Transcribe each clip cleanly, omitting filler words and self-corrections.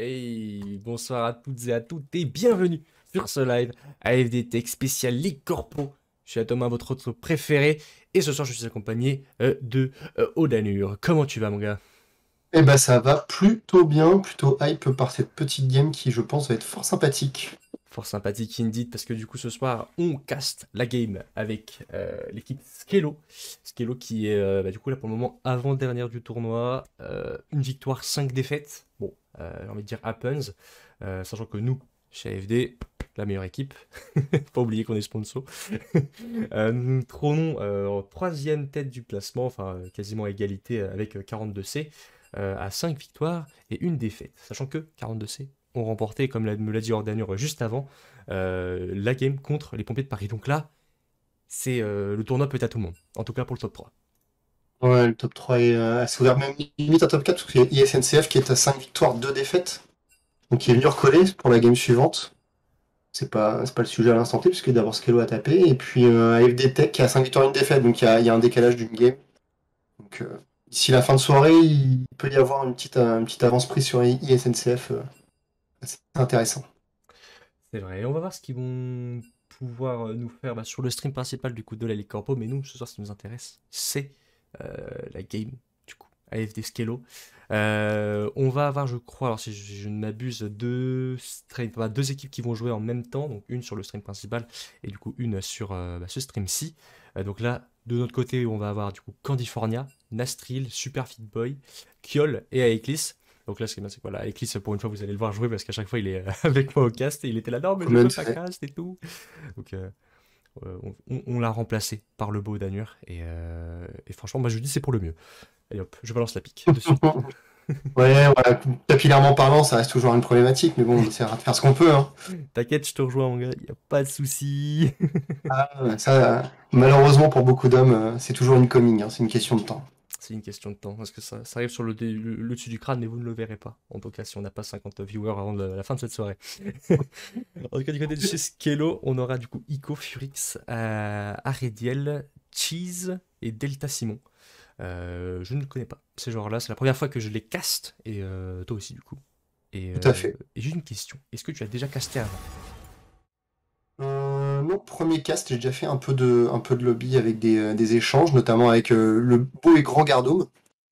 Hey, bonsoir à toutes et à toutes et bienvenue sur ce live AFD Tech spécial Ligue Corpo. Je suis à Thomas, votre autre préféré, et ce soir je suis accompagné de Odanur. Comment tu vas, mon gars? Eh ben ça va plutôt bien, plutôt hype par cette petite game qui je pense va être fort sympathique. Fort sympathique indeed, parce que du coup ce soir on caste la game avec l'équipe Skello. Skello qui est du coup là pour le moment avant-dernière du tournoi. Une victoire, 5 défaites. Bon, j'ai envie de dire happens. Sachant que nous, chez AFD, la meilleure équipe. Pas oublier qu'on est sponsor. Nous trônons en troisième tête du classement, enfin quasiment à égalité avec 42C, à 5 victoires et une défaite. Sachant que 42C ont remporté, comme me l'a dit Ordanur juste avant, la game contre les pompiers de Paris. Donc là, c'est le tournoi peut être à tout le monde, en tout cas pour le top 3. Ouais, le top 3 est assez ouvert, même limite un top 4, parce qu'il y a ISNCF qui est à 5 victoires, 2 défaites. Donc il est venu recoller pour la game suivante. C'est pas le sujet à l'instant T, puisque d'abord Skello a tapé, et puis AFD Tech qui a 5 victoires, une défaite, donc il y a un décalage d'une game. Donc d'ici la fin de soirée, il peut y avoir une petite avance prise sur ISNCF, assez intéressant. C'est vrai, et on va voir ce qu'ils vont pouvoir nous faire sur le stream principal du coup de la Ligue Corpo, mais nous, ce soir, ce qui nous intéresse, c'est la game, du coup, AFD Skello. On va avoir, je crois, alors si je ne m'abuse, deux équipes qui vont jouer en même temps, donc une sur le stream principal et du coup une sur ce stream-ci. Donc là, de notre côté, on va avoir du coup Candifornia, Nastril, Super Fit Boy, Kiol et Aeklis. Donc là, ce qui est bien, c'est que voilà, Eclipse, pour une fois, vous allez le voir jouer parce qu'à chaque fois, il est avec moi au cast et il était là, non, mais je Comment veux pas fait? cast et tout. Donc, on l'a remplacé par le beau Danur et franchement, moi, je dis, c'est pour le mieux. Allez hop, je balance la pique de suite. Ouais, voilà, capillairement parlant, ça reste toujours une problématique, mais bon, on essaiera de faire ce qu'on peut, hein. T'inquiète, je te rejoins, mon gars, y a pas de souci. Ça, malheureusement pour beaucoup d'hommes, c'est toujours une coming, hein, c'est une question de temps. C'est une question de temps, parce que ça arrive sur le dessus du crâne, mais vous ne le verrez pas. En tout cas, si on n'a pas 50 viewers avant la fin de cette soirée. En tout cas, du côté de chez Skello, on aura du coup Ico, Furix, Arediel, Cheese et Delta Simon. Je ne le connais pas, ces joueurs-là. C'est la première fois que je les caste, et toi aussi, du coup. Tout à fait. Et j'ai une question. Est-ce que tu as déjà casté avant? Non, premier cast, j'ai déjà fait un peu de lobby avec des échanges, notamment avec le beau et grand Gardoum.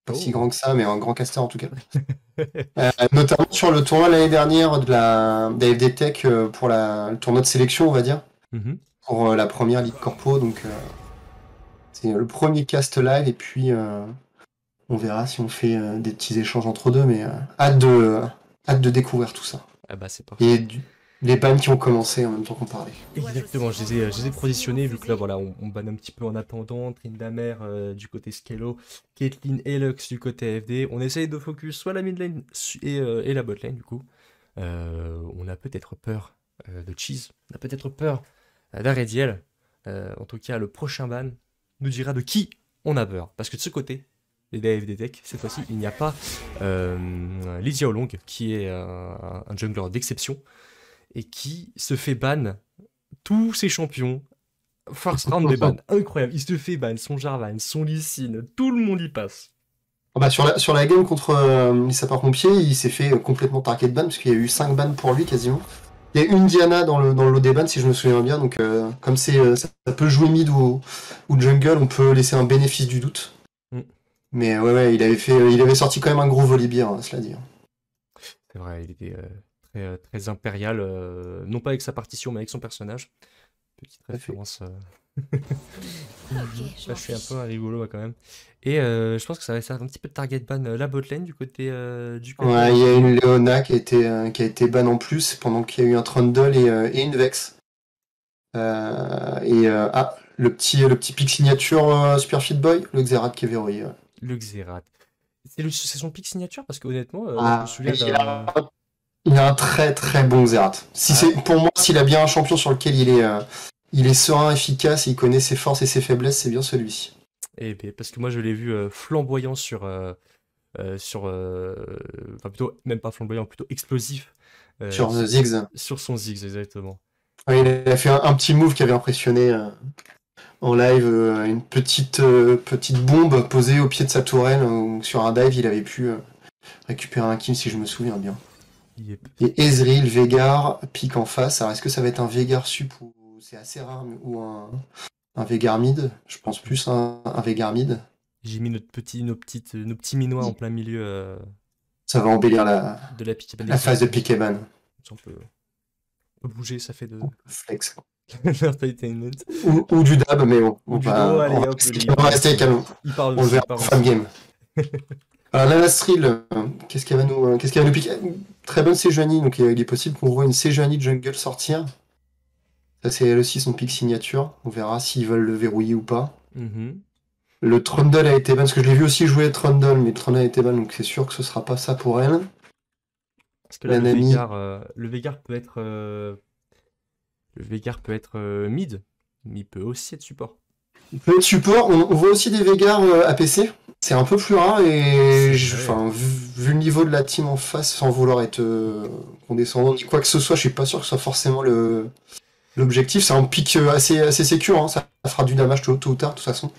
Pas si Oh. grand que ça, mais un grand caster en tout cas. Notamment sur le tournoi l'année dernière de la d'AFD Tech pour le tournoi de sélection, on va dire, Mhm. pour la première Ligue Corpo. Donc c'est le premier cast live, et puis on verra si on fait des petits échanges entre deux, mais hâte de découvrir tout ça. Ah bah c'est Et parfait. les bans qui ont commencé en même temps qu'on parlait. Exactement, je les ai positionnés vu que là voilà, on banne un petit peu en attendant, Tryndamere du côté Skello, Caitlyn et Lux du côté AFD. On essaye de focus soit la mid lane et la bot lane du coup. On a peut-être peur de Cheese, on a peut-être peur d'Arediel. En tout cas, le prochain ban nous dira de qui on a peur. Parce que de ce côté, les AFD Tech, cette fois-ci, il n'y a pas Lydia Olong qui est un jungler d'exception et qui se fait ban tous ses champions. First round des bans. Incroyable. Il se fait ban son Jarvan, son Lee Sin, tout le monde y passe. Ah bah, sur la game contre les sapeurs-pompiers, il s'est fait complètement target ban, parce qu'il y a eu 5 bans pour lui quasiment. Il y a une Diana dans le lot des bans, si je me souviens bien, donc comme ça peut jouer mid ou jungle, on peut laisser un bénéfice du doute. Mm. Mais ouais, il avait sorti quand même un gros volibear, hein, cela dit. C'est vrai, il était très impérial, non pas avec sa partition, mais avec son personnage. Petite Tout à fait. référence. Là, je suis un peu un rigolo moi, quand même. Et je pense que ça va être un petit peu de target ban la botlane du côté Ouais, il y a AFD. une Leona qui a été ban en plus pendant qu'il y a eu un Trundle et une Vex. Le petit pic signature Super Fit Boy, le Xerath qui est verrouillé. Ouais. Le Xerath. C'est son pick signature parce que honnêtement, moi je me Ah, souviens d'un. il a un très très bon Xerath. Ah, Pour moi, s'il a bien un champion sur lequel il est serein, efficace, et il connaît ses forces et ses faiblesses, c'est bien celui-ci. parce que moi je l'ai vu flamboyant enfin plutôt, même pas flamboyant, plutôt explosif Sur s- Ziggs. sur son Ziggs, exactement. Ouais, il a fait un petit move qui avait impressionné en live, une petite bombe posée au pied de sa tourelle, où sur un dive, il avait pu récupérer un kill, si je me souviens bien. Yep. Et Ezreal, Veigar, pique en face. Alors est-ce que ça va être un Veigar sup ou c'est assez rare ou un Veigar mid? Je pense plus un Veigar mid. J'ai mis nos petits minois en plein milieu Ça va embellir de la pique. la phase de pick ban. On peut bouger, ça fait de Flex. l'entertainment. Ou du dab, mais bon, Ou du dos, allez, hop, on va rester calme. Il parle On le aussi, verra il parle en fin de aussi. game. Alors là, Lastril, qu'est-ce qu'elle va nous piquer? Très bonne Sejuani, donc il est possible qu'on voit une Sejuani jungle sortir. Ça, c'est elle aussi son pick signature. On verra s'ils veulent le verrouiller ou pas. Mhm. Le Trundle a été ban, parce que je l'ai vu aussi jouer Trundle, mais Trundle a été ban, donc c'est sûr que ce sera pas ça pour elle. Parce que là, Nanami, le Veigar peut être, mid, mais il peut aussi être support. le support, on voit aussi des Veigar APC. C'est un peu plus rare et C'est vrai. enfin, vu le niveau de la team en face, sans vouloir être condescendant ni quoi que ce soit, je suis pas sûr que ce soit forcément l'objectif. C'est un pick assez sécure, hein. Ça fera du damage tôt ou tard, de toute façon.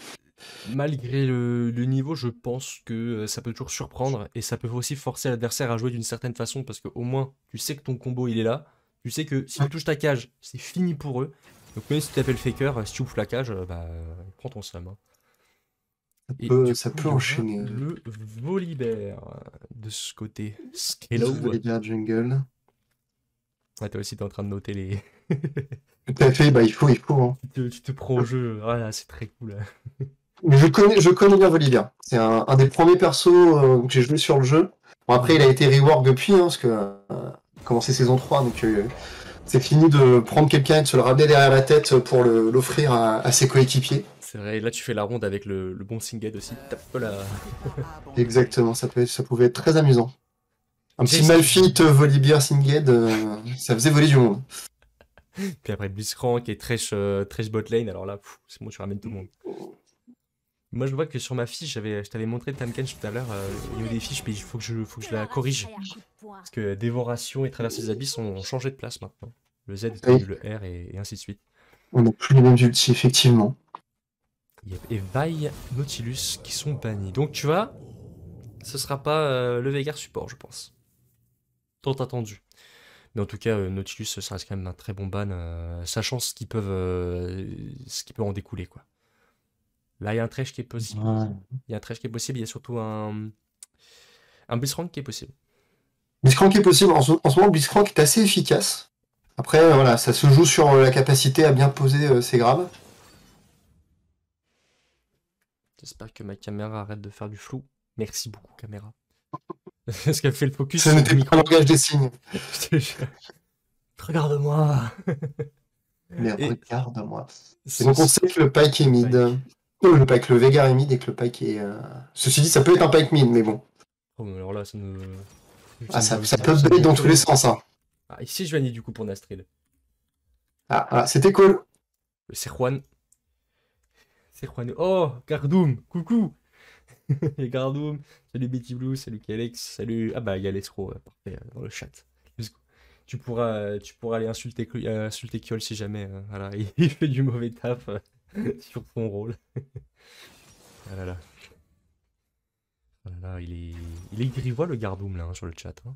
Malgré le niveau, je pense que ça peut toujours surprendre et ça peut aussi forcer l'adversaire à jouer d'une certaine façon parce qu'au moins, tu sais que ton combo il est là. Tu sais que si tu touches ta cage, c'est fini pour eux. Donc même si tu t'appelles Faker, si tu ouvres la cage, bah, prends ton seum, hein. Et du Ça coup, peut il y aura enchaîner. le Volibear de ce côté. Skello. Volibear jungle. Ouais, toi aussi, t'es en train de noter les. Tout à fait, bah il faut, hein. Tu te prends au jeu. Voilà, c'est très cool. Mais je connais bien Volibear. C'est un des premiers persos que j'ai joué sur le jeu. Bon, après, il a été rework depuis, hein, parce que commencé saison 3, donc c'est fini de prendre quelqu'un et de se le ramener derrière la tête pour l'offrir à ses coéquipiers. C'est vrai, là tu fais la ronde avec le bon Singed aussi. Tape pas la. Exactement, ça pouvait être très amusant. Un petit Jace qui Malphite Volibear Singed, ça faisait voler du monde. Puis après Blitzcrank et Thresh bot lane, alors là, c'est bon, tu ramènes tout le monde. Moi je vois que sur ma fiche, je t'avais montré Tamken tout à l'heure, il y avait des fiches, mais il faut que je la corrige. Parce que Dévoration et Traverser les Abysses ont changé de place maintenant. Le Z est Oui, devenu le R et ainsi de suite. on n'a plus les mêmes ultis, effectivement. Yep. Et Vi, Nautilus qui sont bannis. Donc tu vois, ce sera pas le Veigar support, je pense. Tant attendu. Mais en tout cas, Nautilus, ça reste quand même un très bon ban, sachant ce qui peut en découler, quoi. Là, il y a un Thresh qui est possible. Ouais. Il y a un Thresh qui est possible, il y a surtout un Blitzcrank qui est possible. Blitzcrank est possible. En ce moment, Blitzcrank est assez efficace. Après, voilà, ça se joue sur la capacité à bien poser ses grabs. J'espère que ma caméra arrête de faire du flou. Merci beaucoup, caméra. Parce qu'elle fait le focus Ça sur n'était le pas un micro. langage des signes. Je te jure. Regarde-moi. Mais Et regarde-moi. Et ce, donc, on ce sait que le Pike est mid. Pike. Le Pike, le Veigar est mid et que le Pike est. Ceci dit, ça peut être un Pike mid, mais bon. Oh, mais alors là, ça me. Ah, Ça me ça peut ça me bait donne dans plus tous les envie. sens, hein. Ah, ici, je vanille du coup pour Nastrid. C'était cool. C'est Juan. C'est Juan. Oh, Gardoum. Coucou. Il y a Gardoum. Salut Betty Blue. Salut Kalex. Salut. Ah bah, il y a l'Escro. Parfait, dans le chat. Let's go. Tu pourras aller insulter Kyol si jamais voilà, il fait du mauvais taf sur son rôle. Ah là là. Ah là là, il est grivois le Gardoum là hein, sur le chat, hein.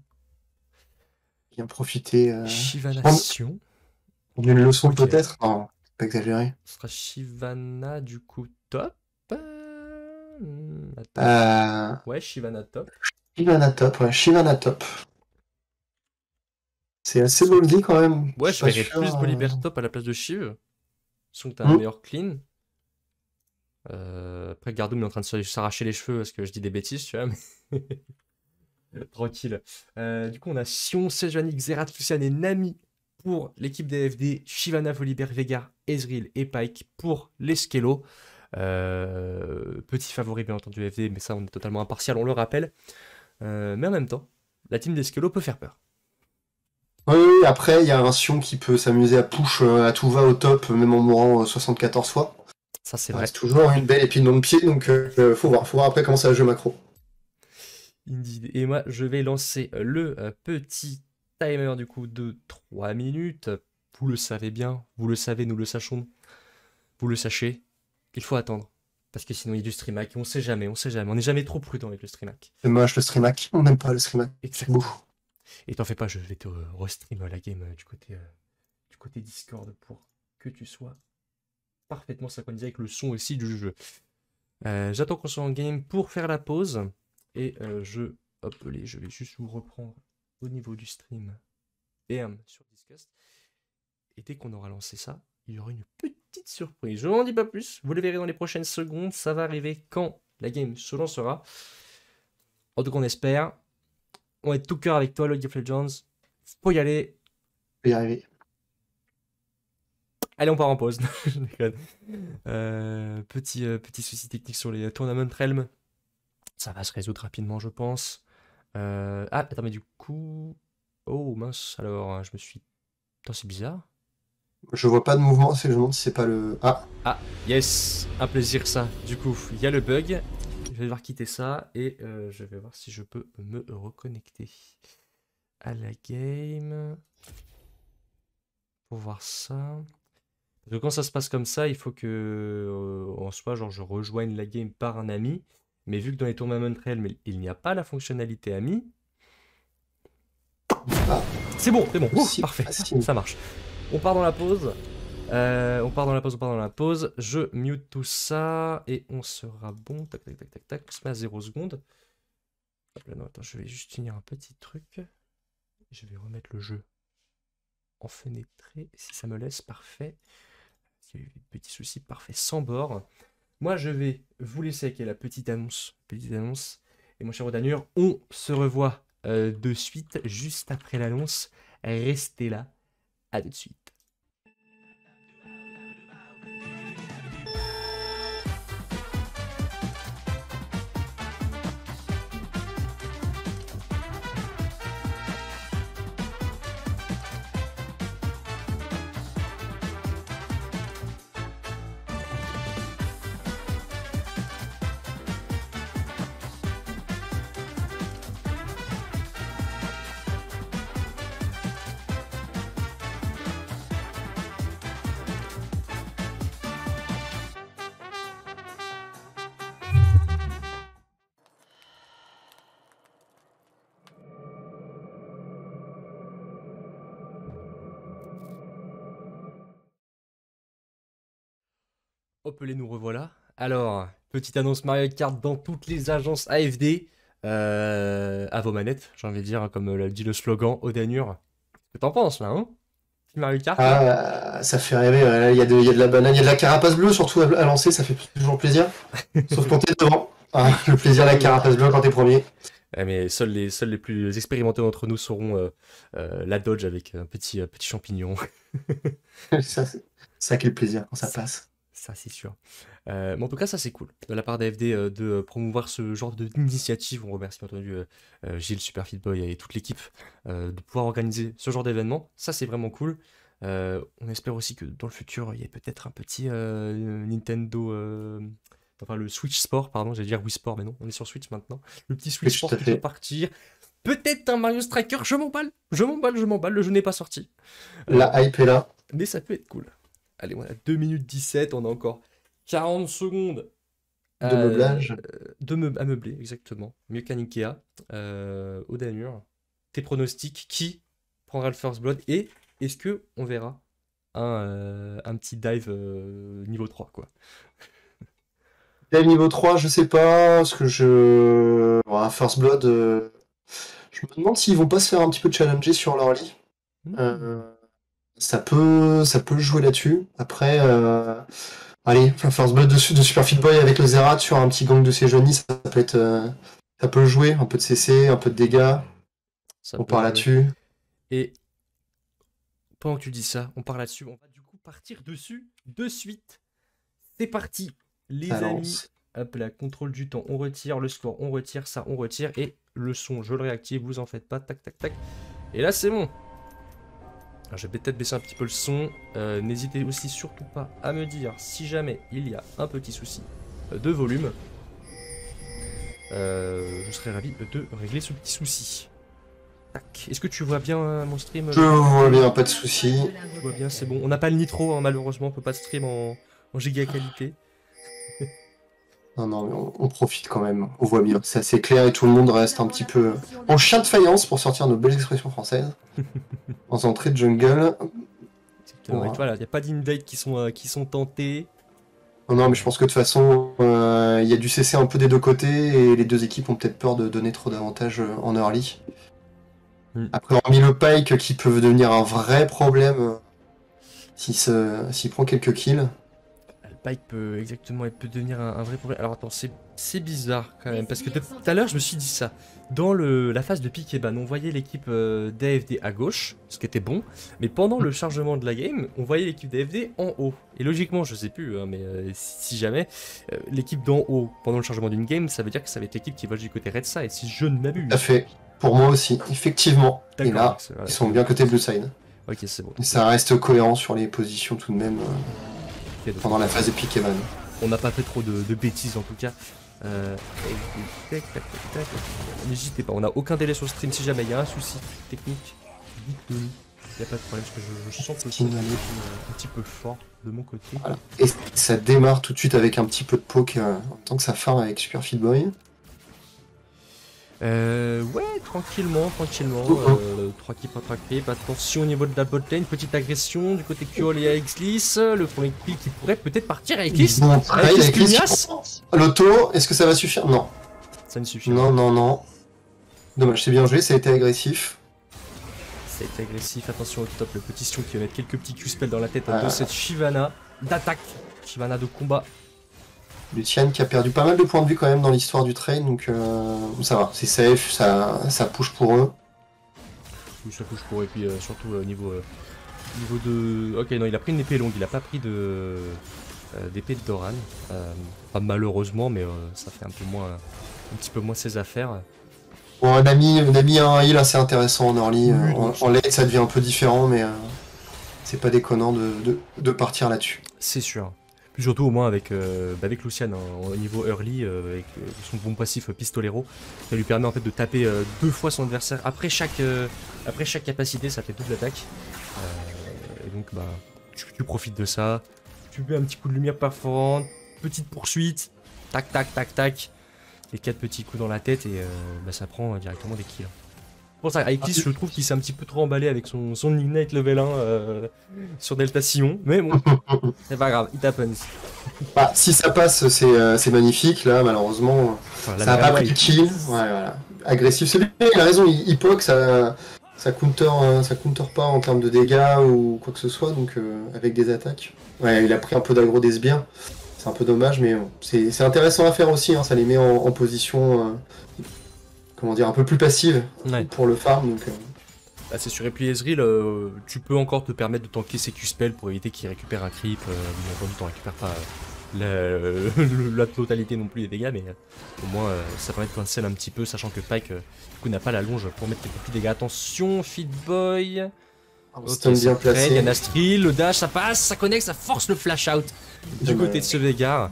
Bien profiter. Shivanation. D'une leçon Ok. peut-être. Non, pas exagéré. Ce sera Shivana du coup top. Attends. Euh, Ouais, Shivana top. Shyvana top, ouais, Shyvana top. C'est assez ballsy quand même. Je Ouais, suis je pas verrais sûr. plus Volibear top à la place de Shiv. Sans que t'as un Hmm. meilleur clean. Après, Gardoum est en train de s'arracher les cheveux parce que je dis des bêtises, tu vois. Mais... Tranquille. Du coup, on a Sion, Sejuani, Xerath, Lucian et Nami pour l'équipe DFD. Shyvana, Volibear, Veigar, Ezreal et Pike pour les Skello. Petit favori, bien entendu, FD, mais ça, on est totalement impartial, on le rappelle. Mais en même temps, la team des Skello peut faire peur. Oui, oui, après, il y a un Sion qui peut s'amuser à push à tout va au top, même en mourant 74 fois. Ça, c'est Ça vrai. reste toujours une belle épine dans le pied, donc faut voir après comment ça va jouer macro. Indeed. Et moi, je vais lancer le petit timer du coup de 3 minutes. Vous le savez bien, vous le savez, nous le sachons, vous le sachez, il faut attendre. Parce que sinon il y a du stream hack, et on sait jamais, on n'est jamais trop prudent avec le stream hack. C'est moche le stream hack, on n'aime pas le stream hack. Exactement. Et t'en fais pas, je vais te restream la game du côté Discord pour que tu sois parfaitement synchronisé avec le son aussi du jeu. J'attends qu'on soit en game pour faire la pause. Et hop, allez, je vais juste vous reprendre au niveau du stream BM sur Discust. Et dès qu'on aura lancé ça, il y aura une petite surprise. Je n'en dis pas plus, vous le verrez dans les prochaines secondes. Ça va arriver quand la game se lancera. En tout cas, on espère. On va être tout cœur avec toi, League of Legends. Faut y aller. Faut y arriver. Allez, on part en pause. Je déconne. Petit souci technique sur les Tournament Realm. Ça va se résoudre rapidement, je pense. Ah, attends, mais du coup... Oh, mince, alors, je me suis... Attends, c'est bizarre. Je vois pas de mouvement, je me demande si c'est pas le... Ah, Ah, yes, un plaisir ça. Du coup, il y a le bug. Je vais devoir quitter ça et je vais voir si je peux me reconnecter à la game pour voir ça. Parce que quand ça se passe comme ça, il faut que en soi, genre, je rejoigne la game par un ami. Mais vu que dans les tournois réels, il n'y a pas la fonctionnalité ami. ah. C'est bon, Si, parfait, facile. ça marche. On part dans la pause. On part dans la pause. Je mute tout ça et on sera bon. Tac, tac, tac, tac, tac. On se met à 0 secondes. Hop là, non, attends, je vais juste finir un petit truc. Je vais remettre le jeu en fenêtré. Si ça me laisse, parfait. S'il y a eu des petits soucis, parfait. Sans bord. Moi, je vais vous laisser avec la petite annonce. Et mon cher Odanur, on se revoit de suite, juste après l'annonce. Restez là. À tout de suite. Hop, les nous revoilà. Alors, petite annonce Mario Kart dans toutes les agences AFD. À vos manettes, j'ai envie de dire, comme l'a dit le slogan, Odanur. Qu'est-ce que t'en penses là, hein? Petit Mario Kart là. Ah, ça fait rêver. Il y a de la banane, il y a de la carapace bleue surtout à lancer, ça fait toujours plaisir. Sauf quand t'es devant. Ah, le plaisir de la carapace bleue quand t'es premier. Mais seuls les plus expérimentés d'entre nous sauront la dodge avec un petit champignon. Ça quel plaisir quand ça passe. Ça, c'est sûr. Mais en tout cas, ça, c'est cool. De la part d'AFD, de promouvoir ce genre d'initiative. On remercie bien entendu Gilles, Super Fit Boy et toute l'équipe de pouvoir organiser ce genre d'événement. Ça, c'est vraiment cool. On espère aussi que dans le futur, il y ait peut-être un petit Nintendo... Enfin, le Switch Sport, pardon, j'allais dire Wii Sport, mais non, on est sur Switch maintenant. Le petit Switch Sport qui peut partir. Peut-être un Mario Striker, je m'emballe, le jeu n'est pas sorti. La hype est là. Mais ça peut être cool. Allez, on a 2 minutes 17, on a encore 40 secondes de meublage. À meubler, exactement. Mieux qu'un Ikea. Odanur, tes pronostics, qui prendra le First Blood et est-ce que on verra un petit dive niveau 3, quoi. Dive niveau 3, je sais pas, parce que un First Blood, je me demande s'ils vont pas se faire un petit peu challenger sur leur lit. Ça peut jouer là-dessus. Après, allez, First Blood de Super Fit Boy avec le Zerat sur un petit gang de ses jeunes, ça peut être, ça peut jouer, un peu de CC, un peu de dégâts. On part là-dessus. Et pendant que tu dis ça, on part là-dessus. On va du coup partir dessus de suite. C'est parti, les amis. Hop là, contrôle du temps, on retire le score, on retire ça, on retire. Et le son, je le réactive, vous en faites pas. Tac, tac, tac. Et là, c'est bon. Alors, je vais peut-être baisser un petit peu le son. N'hésitez aussi surtout pas à me dire si jamais il y a un petit souci de volume. Je serais ravi de régler ce petit souci. Tac. Est-ce que tu vois bien mon stream? Je vois bien, pas de souci. Tu vois bien, c'est bon. On n'a pas le nitro, hein, malheureusement, on peut pas stream en giga qualité. Non, non, mais on profite quand même, on voit bien, c'est assez clair et tout le monde reste un petit peu en chien de faïence pour sortir nos belles expressions françaises. En entrée de jungle. Exactement. Et voilà, il n'y a pas d'invade qui sont tentés. Non, non, mais je pense que de toute façon, il y a du CC un peu des deux côtés et les deux équipes ont peut-être peur de donner trop d'avantages en early. Après, hormis le Pike qui peut devenir un vrai problème s'il prend quelques kills. Le Pike peut exactement, il peut devenir un vrai problème. Alors attends, c'est bizarre quand même, parce que tout à l'heure je me suis dit ça. Dans la phase de pick et ban, on voyait l'équipe d'AFD à gauche, ce qui était bon, mais pendant le chargement de la game, on voyait l'équipe d'AFD en haut. Et logiquement, je sais plus, hein, mais si jamais, l'équipe d'en haut, pendant le chargement d'une game, ça veut dire que ça va être l'équipe qui va du côté red side, si je ne m'abuse. Tout à fait, pour moi aussi, effectivement. Et là, voilà. ils sont bien côté blue side. Ok, c'est bon. Et ça reste cohérent sur les positions tout de même pendant la phase de pick et ban. On n'a pas fait trop de bêtises en tout cas. N'hésitez pas, on n'a aucun délai sur le stream si jamais il y a un souci technique. Dites-le nous, il n'y a pas de problème parce que je sens que le son est un petit peu fort de mon côté. Voilà. Et ça démarre tout de suite avec un petit peu de poke en tant que ça farm avec Super Fit Boy. Ouais, tranquillement. 3 creep. Attention au niveau de la botlane, petite agression du côté Kyol et Eclipse. Le premier kill qui pourrait peut-être partir à Eclipse. L'auto, est-ce que ça va suffire? Non. Ça ne suffit pas. Non. Dommage, c'est bien joué, ça a été agressif. Ça a été agressif, attention au top, le petit Sion qui va mettre quelques petits Q-spells dans la tête de cette Shyvana d'attaque. Shyvana de combat. Lucian qui a perdu pas mal de points de vue quand même dans l'histoire du trade, donc ça va, c'est safe, ça push pour eux. Oui, ça push pour eux, et puis surtout niveau de... Ok, non, il a pris une épée longue, il a pas pris d'épée de Doran. Pas malheureusement, mais ça fait un petit peu moins ses affaires. Bon, on a mis un heal assez intéressant en early, en late ça devient un peu différent, mais c'est pas déconnant de partir là-dessus. C'est sûr. Puis surtout au moins avec Lucian au niveau early, avec son bon passif Pistolero, ça lui permet en fait de taper 2 fois son adversaire après chaque capacité, ça fait toute l'attaque. Et donc bah tu profites de ça, tu mets un petit coup de lumière perforante, petite poursuite, tac tac tac tac, les 4 petits coups dans la tête et ça prend directement des kills. Pour ça, Eclipse, je trouve qu'il s'est un petit peu trop emballé avec son Ignite level 1 sur Delta Sillon, mais bon, c'est pas grave, it happens. Bah, si ça passe, c'est magnifique, là, malheureusement, ça n'a pas pris de kill. Ouais, voilà. Agressif, c'est bien, il a raison, il poke, ça counter pas en termes de dégâts ou quoi que ce soit, donc avec des attaques. Ouais, il a pris un peu d'aggro des sbires, c'est un peu dommage, mais bon, c'est intéressant à faire aussi, hein, ça les met en position... comment dire, un peu plus passive pour le farm. Donc, bah, c'est sûr, et puis Ezreal, tu peux encore te permettre de tanker ses Q-spells pour éviter qu'il récupère un creep. Bien entendu, t'en récupères pas la totalité non plus des dégâts, mais au moins ça permet de cancel un petit peu, sachant que Pike du coup n'a pas la longe pour mettre quelques petits dégâts. Attention, Feedboy. Okay, bien placé. Il y a Nastril, le dash, ça passe, ça connecte, ça force le flash out du côté de ce Veigar.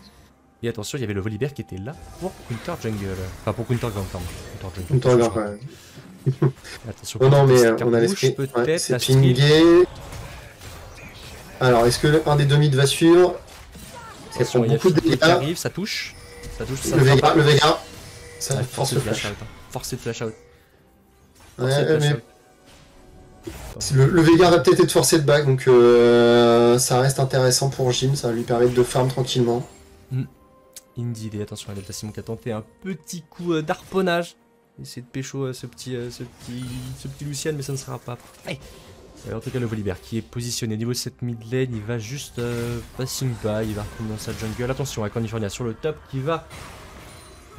Et attention, il y avait le Volibear qui était là pour Counter Jungle. Enfin, pour Counter Gang, pardon. Counter Gang, ouais. Attention, non, mais on a l'esprit. Peut-être, c'est pingé. Alors, est-ce que un des deux mid va suivre? Ça prend beaucoup de dégâts. Arrive, ça touche. Le Veigar. Ça force le flash. Force le flash out. Le Veigar va peut-être être forcé de back, donc ça reste intéressant pour Jim, ça va lui permettre de farm tranquillement. Indeed, et attention à Delta Simon qui a tenté un petit coup d'harponnage. Essayer de pécho ce petit Lucian, mais ça ne sera pas. Hey. En tout cas, le Volibear qui est positionné niveau 7 mid lane, il va juste passing by, il va reprendre dans sa jungle. Attention à California sur le top qui va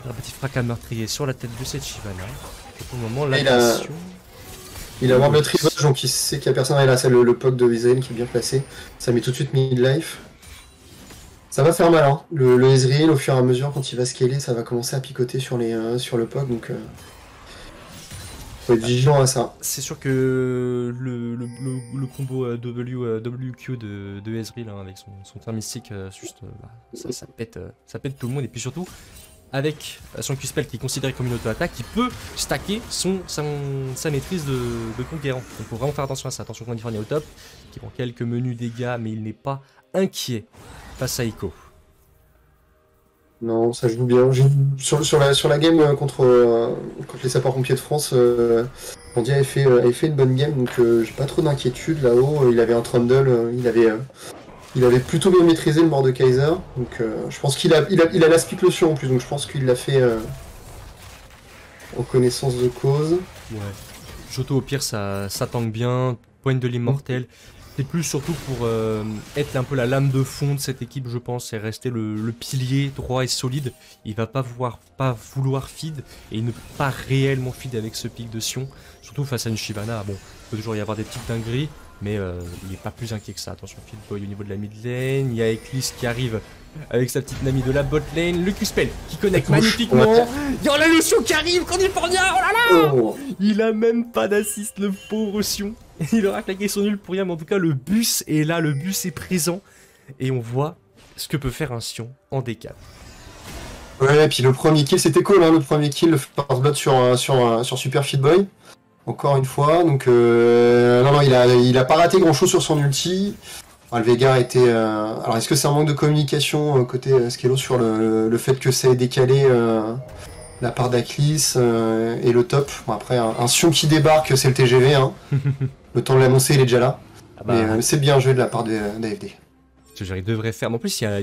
faire un petit fracas meurtrier sur la tête de cette Shyvana. Et pour le moment, la il a Warm le Trivage, donc il sait qu'il n'y a personne. Et là, c'est le poke de Ezreal qui est bien placé. Ça met tout de suite mid-life. Ça va faire mal, hein. Le Ezreal, au fur et à mesure, quand il va scaler, ça va commencer à picoter sur le poke, donc faut être vigilant à ça. C'est sûr que le combo WQ de Ezreal hein, avec son terme mystique, ça pète tout le monde, et puis surtout, avec son Q-spell qui est considéré comme une auto-attaque, il peut stacker sa maîtrise de conquérant. Donc faut vraiment faire attention à ça. Attention qu'on est au top, qui prend quelques menus dégâts, mais il n'est pas inquiet face à Echo. Non, ça joue bien. Sur la game contre les sapeurs-pompiers de France, Andy avait fait une bonne game, donc j'ai pas trop d'inquiétude là-haut. Il avait un Trundle, il avait plutôt bien maîtrisé le Mordekaiser, donc je pense qu'il a la speed lotion en plus, donc je pense qu'il l'a fait en connaissance de cause. Ouais. Shoto au pire ça tank bien, pointe de l'immortel. C'est plus surtout pour être un peu la lame de fond de cette équipe je pense, et rester le pilier droit et solide. Il va pas vouloir feed, et il ne peut pas réellement feed avec ce pic de Sion. Surtout face à une Shyvana, bon, il peut toujours y avoir des petites dingueries, mais il n'est pas plus inquiet que ça. Attention, Feedboy au niveau de la mid lane, il y a Eclipse qui arrive avec sa petite Nami de la bot lane, le Q-Spell qui connecte magnifiquement, il y a la Lucio qui arrive, California, oh là là, il a même pas d'assist le pauvre Sion, il aura claqué son nul pour rien, mais en tout cas le bus est là, le bus est présent, et on voit ce que peut faire un Sion en D4. Ouais, et puis le premier kill, c'était cool, hein, le premier kill, le first blood sur Super Feedboy. Encore une fois, donc non, il a pas raté grand chose sur son ulti. Alors, le Veigar était. Alors, est-ce que c'est un manque de communication côté Skello sur le fait que ça ait décalé la part d'Aklis et le top? Bon, après, un Sion qui débarque, c'est le TGV. Hein. Le temps de l'annoncer, il est déjà là. Ah bah... Mais c'est bien joué de la part d'AFD. Il devrait faire. Mais en plus, il y a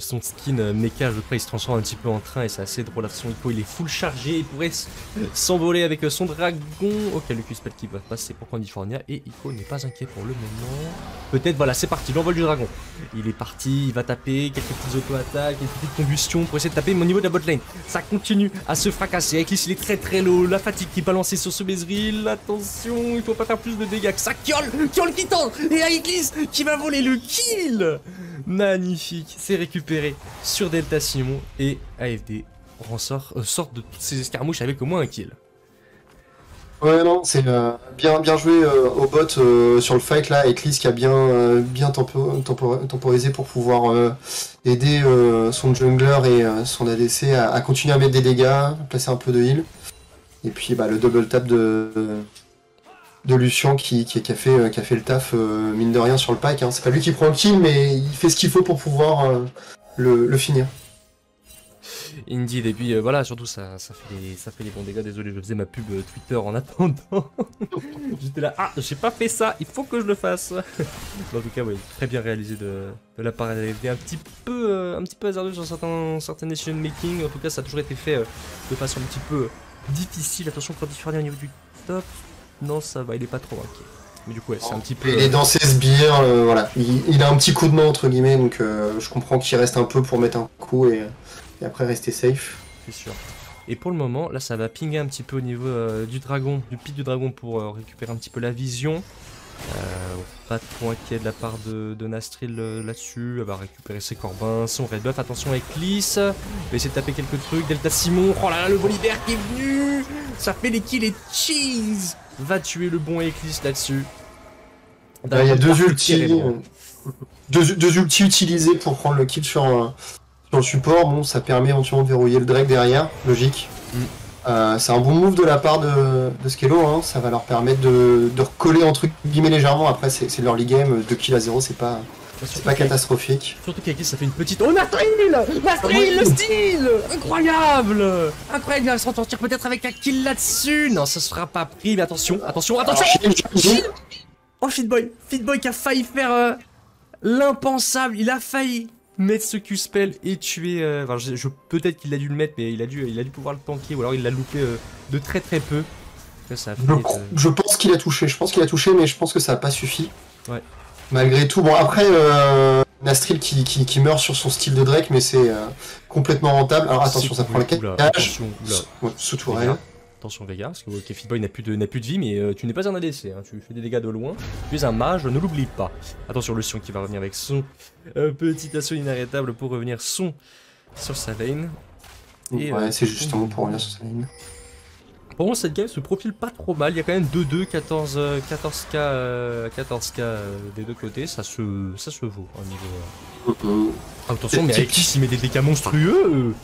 son skin mecha, je crois, il se transforme un petit peu en train et c'est assez drôle. Là, son Ico, il est full chargé. Il pourrait s'envoler avec son dragon. Ok, le Q-Spell qui va passer pour California. Et Ico n'est pas inquiet pour le moment. Peut-être, voilà, c'est parti, l'envol du dragon. Il est parti, il va taper quelques petites auto-attaques, quelques petites combustions pour essayer de taper. Mais au niveau de la botlane, ça continue à se fracasser. Eclipse, il est très très low. La fatigue qui est balancée sur ce Bezril. Attention, il faut pas faire plus de dégâts que ça. Kiol qui tente. Et Eclipse qui va voler le kill. Magnifique, c'est récupéré sur Delta Simon et AFD sort de toutes ces escarmouches avec au moins un kill. Ouais, non, c'est bien joué au bot sur le fight là. Eclipse qui a bien temporisé pour pouvoir aider son jungler et son ADC à continuer à mettre des dégâts, placer un peu de heal. Et puis bah, le double tap de Lucian qui a fait le taf mine de rien sur le pack. Hein. C'est pas lui qui prend le kill, mais il fait ce qu'il faut pour pouvoir le finir. Indeed, et puis voilà, surtout ça fait les bons dégâts. Désolé, je faisais ma pub Twitter en attendant. J'étais là, ah, j'ai pas fait ça, il faut que je le fasse. En tout cas, oui, très bien réalisé de la part de l'AFD. Un petit peu hasardeux sur certaines decision making. En tout cas, ça a toujours été fait de façon un petit peu difficile. Attention, California au niveau du top. Non, ça va, il est pas trop inquiet. Mais du coup, ouais, c'est un petit peu. Il est dans ses sbires, voilà. Il a un petit coup de main, entre guillemets, donc je comprends qu'il reste un peu pour mettre un coup et après rester safe. C'est sûr. Et pour le moment, là, ça va pinguer un petit peu au niveau du dragon, du pic du dragon pour récupérer un petit peu la vision. Pas trop inquiet de la part de Nastril là-dessus. Elle va récupérer ses corbins, son red buff. Attention avec Lys. Il va essayer de taper quelques trucs. Delta Simon. Oh là là, le Bolivar qui est venu. Ça fait les kills et Cheese va tuer le bon Eclipse là-dessus. Il y a deux ultis. Deux ultis utilisés pour prendre le kill sur le support. Bon, ça permet éventuellement de verrouiller le Drake derrière. Logique. C'est un bon move de la part de Skello, hein. Ça va leur permettre de recoller entre guillemets légèrement. Après, c'est leur league game, 2 kills à 0, c'est pas catastrophique. Surtout qu'Eklis, ça fait une petite. Oh, Nastril, le style. Incroyable. Incroyable, il va s'en sortir peut-être avec un kill là-dessus. Non, ça se fera pas pris, mais attention. Oh, Feedboy qui a failli faire l'impensable. Il a failli mettre ce Q-Spell et tuer... peut-être qu'il a dû le mettre, mais il a dû pouvoir le tanker, ou alors il l'a loupé de très très peu. Là, ça a je pense qu'il a touché, mais je pense que ça n'a pas suffi. Ouais. Malgré tout, bon après, Nastril qui meurt sur son style de Drake, mais c'est complètement rentable. Alors attention, ça prend le cache. Sous tourelle. Attention Veigar, parce que Feedboy n'a plus de vie, mais tu n'es pas un ADC, hein, tu fais des dégâts de loin. Tu es un mage, ne l'oublie pas. Attention le Sion qui va revenir avec son petit assaut inarrêtable pour revenir sur sa lane. Et, ouais, c'est justement pour revenir sur sa lane. Pour moi, cette game se profile pas trop mal. Il y a quand même 2-2, 14k des deux côtés. Ça se vaut au niveau. Attention, mais Eclipse il met des dégâts monstrueux.